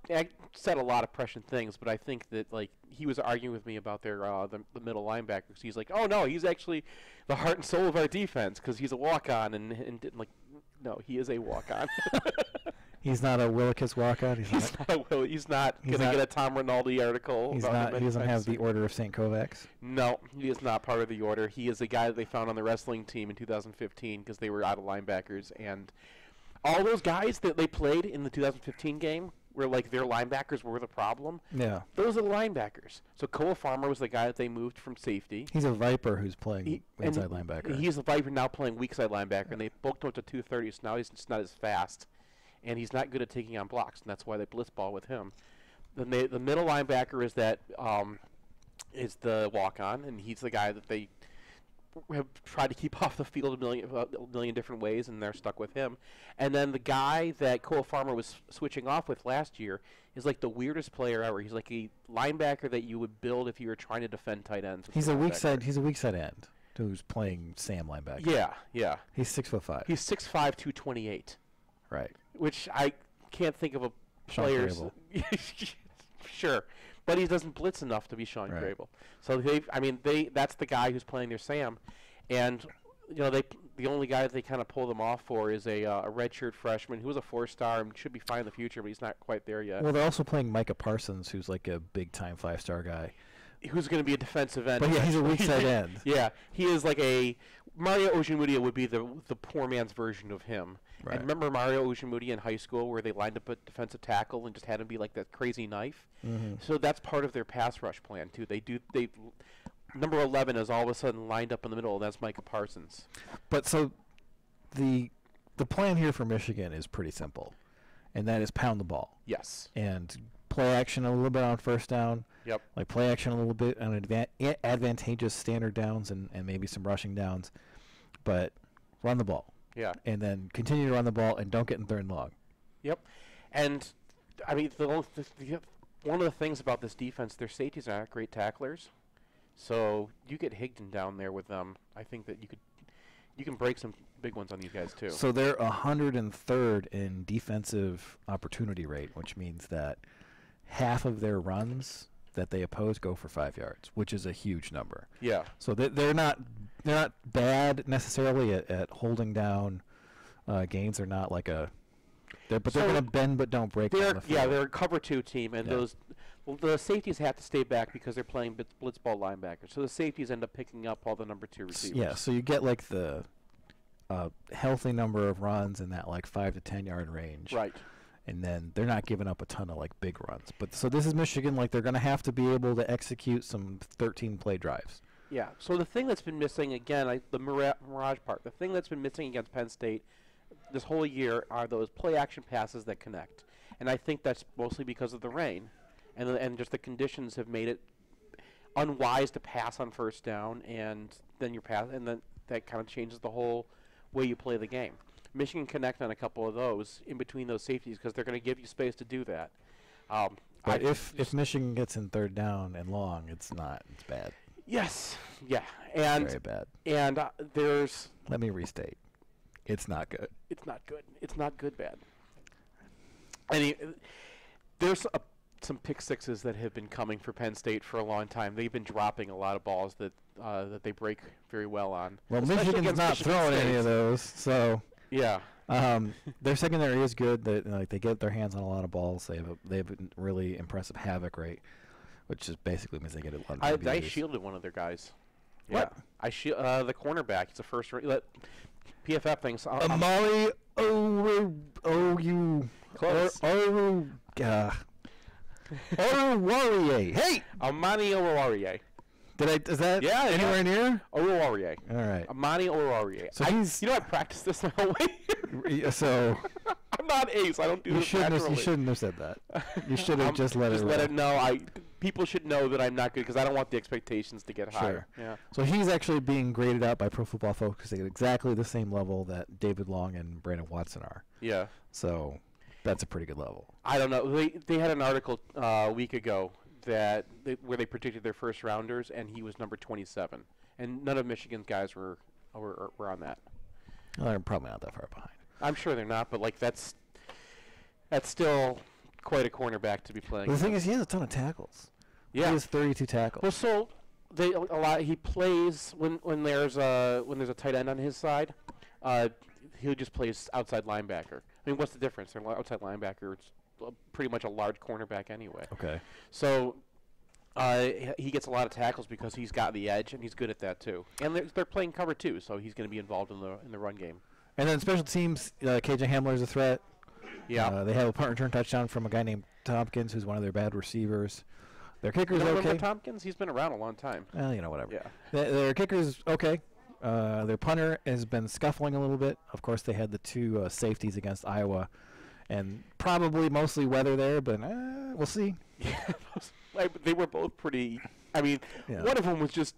I said a lot of prescient things, but I think that he was arguing with me about their the middle linebackers. He's like, "Oh no, he's actually the heart and soul of our defense because he's a walk-on," and no, he is a walk-on. He's not a Willikis walk-on. He's not going to get a Tom Rinaldi article. He doesn't have the Order of St. Kovacs. No, he is not part of the order. He is the guy that they found on the wrestling team in 2015 because they were out of linebackers. And all those guys that they played in the 2015 game where their linebackers were the problem. Yeah. Those are the linebackers. So Koa Farmer was the guy that they moved from safety. He's a Viper who's playing inside linebacker. He's a Viper now playing weak side linebacker, and they bulked him to 230, so now he's just not as fast. And he's not good at taking on blocks, and that's why they blitzball with him. The middle linebacker is is the walk-on, and he's the guy that they have tried to keep off the field a million different ways, and they're stuck with him. And then the guy that Cole Farmer was switching off with last year is the weirdest player ever. He's like a linebacker that you would build if you were trying to defend tight ends. He's a weak side end who's playing Sam linebacker. Yeah, yeah. He's 6'5". He's 6'5", 228. Right. Which I can't think of a player. Sure, but he doesn't blitz enough to be Sean Grable. So that's the guy who's playing their Sam, and the only guy that they kind of pull them off for is a redshirt freshman who was a 4-star and should be fine in the future, but he's not quite there yet. Well, they're also playing Micah Parsons, who's like a big-time 5-star guy. Who's going to be a defensive end. But yeah, he's a weak side end. Yeah, he is like a Mario Ojimudi would be the poor man's version of him. Right. And remember Mario Ojimudi in high school where they lined up a defensive tackle and just had him be like that crazy knife? Mm-hmm. So that's part of their pass rush plan, too. Number 11 is all of a sudden lined up in the middle, and that's Micah Parsons. But so the plan here for Michigan is pretty simple, and that is pound the ball. Yes. And play action a little bit on first down. Yep. Like play action a little bit on advantageous standard downs and maybe some rushing downs, but run the ball. Yeah. And then continue to run the ball and don't get in third and long. Yep. And, I mean, one of the things about this defense, their safeties are not great tacklers. So you get Higdon down there with them. I think that you can break some big ones on these guys, too. So they're 103rd in defensive opportunity rate, which means that half of their runs that they oppose go for 5 yards, which is a huge number. Yeah. So they're not bad necessarily at holding down gains. They're not like they're going to bend but don't break. On the field. Yeah, they're a cover 2 team, and the safeties have to stay back because they're playing blitz ball linebackers. So the safeties end up picking up all the number 2 receivers. Yeah, so you get like the healthy number of runs in that like 5 to 10 yard range. Right. And then they're not giving up a ton of like big runs. But so this is Michigan, like they're going to have to be able to execute some 13 play drives. Yeah. So the thing that's been missing again, the mirage part. The thing that's been missing against Penn State this whole year are those play action passes that connect. And I think that's mostly because of the rain, and just the conditions have made it unwise to pass on first down, and then that kind of changes the whole way you play the game. Michigan connect on a couple of those in between those safeties because they're going to give you space to do that. But if Michigan gets in third down and long, it's bad. Yes. Yeah. And very bad. And there's. Let me restate. It's not good. It's not good. It's not good bad. And there's some pick sixes that have been coming for Penn State for a long time. They've been dropping a lot of balls that they break very well on. Well, Michigan's not throwing any of those, so. Yeah. Their secondary is good. They get their hands on a lot of balls. They have a really impressive havoc rate, which just basically means they get a lot of I shielded one of their guys. What? Yeah. I the cornerback. It's a first. PFF thinks. Amari Oruwariye. Hey, Amani Oruwariye. Is that anywhere near? Oruwariye. All right. Amani Oruwariye. So I practiced this my whole way. So I'm not ace. I don't do this naturally. You shouldn't have said that. You should have just let it know. People should know that I'm not good because I don't want the expectations to get higher. Yeah. So he's actually being graded out by Pro Football Focus at exactly the same level that David Long and Brandon Watson are. Yeah. So that's a pretty good level. I don't know. They had an article a week ago where they predicted their first rounders, and he was number 27, and none of Michigan's guys were on that. Well, they're probably not that far behind. I'm sure they're not, but that's still quite a cornerback to be playing. The thing is, he has a ton of tackles. Yeah, he has 32 tackles. Well, so he plays when there's a tight end on his side. He just plays outside linebacker. I mean, what's the difference? They're outside linebacker. It's pretty much a large cornerback anyway. Okay. So he gets a lot of tackles because he's got the edge, and he's good at that too. And they're playing cover 2, so he's going to be involved in the run game. And then special teams, KJ Hamler is a threat. Yeah. They have a punt return touchdown from a guy named Tompkins, who's one of their bad receivers. Their kicker's okay. Remember Tompkins? He's been around a long time. Well, whatever. Yeah. Their kicker's okay. Their punter has been scuffling a little bit. Of course, they had the 2 safeties against Iowa, and probably mostly weather there, but we'll see. Yeah, they were both pretty. I mean, one of them was just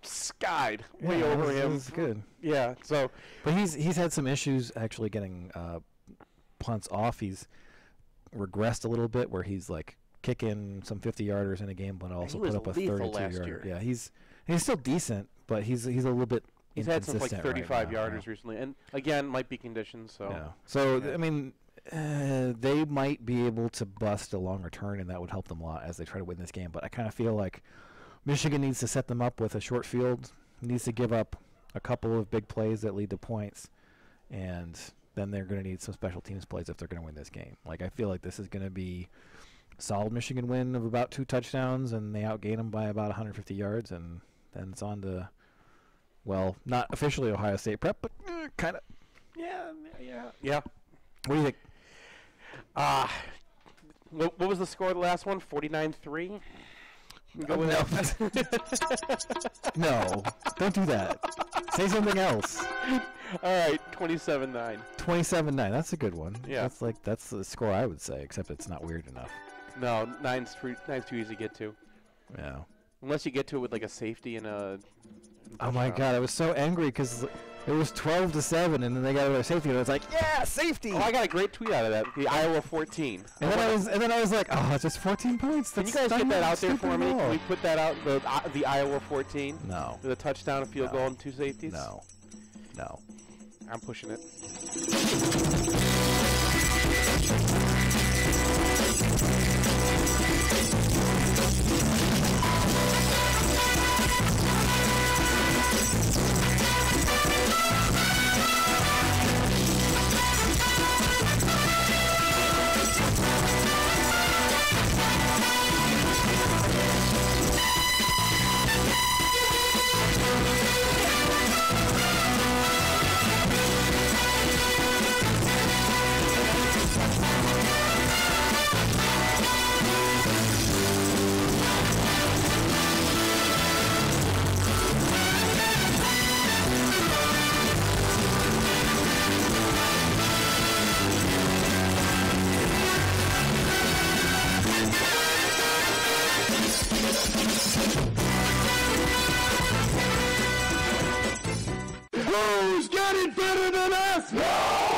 skied way over him. That's good. Yeah. So, but he's had some issues actually getting punts off. He's regressed a little bit, where he's like kicking some 50-yarders in a game, but also put up a 32-yarder. Yeah, he's still decent, but he's a little bit. He's had some like 35 right yarders recently, and again, might be conditions. So, I mean, they might be able to bust a long return, and that would help them a lot as they try to win this game. But I kind of feel like Michigan needs to set them up with a short field, needs to give up a couple of big plays that lead to points, and then they're going to need some special teams plays if they're going to win this game. Like, I feel like this is going to be a solid Michigan win of about 2 touchdowns, and they outgain them by about 150 yards, and then it's on to, well, not officially Ohio State prep, but kind of. Yeah. What do you think? What was the score of the last one? 49-3? Go with that. No, don't do that. Say something else. All right, 27-9. 27-9. That's a good one. Yeah. That's the score I would say, except it's not weird enough. No, 9's too easy to get to. Yeah. Unless you get to it with like a safety and a. Oh my God! I was so angry because it was 12-7, and then they got a safety, and I was like, "Yeah, safety!" Oh, I got a great tweet out of that. The Iowa 14. And then I was like, "Oh, it's just 14 points." Can you guys get that out there for me? Can we put that out? The Iowa 14. No. With a touchdown, a field goal, and 2 safeties. No. I'm pushing it. Who's getting better than us? No!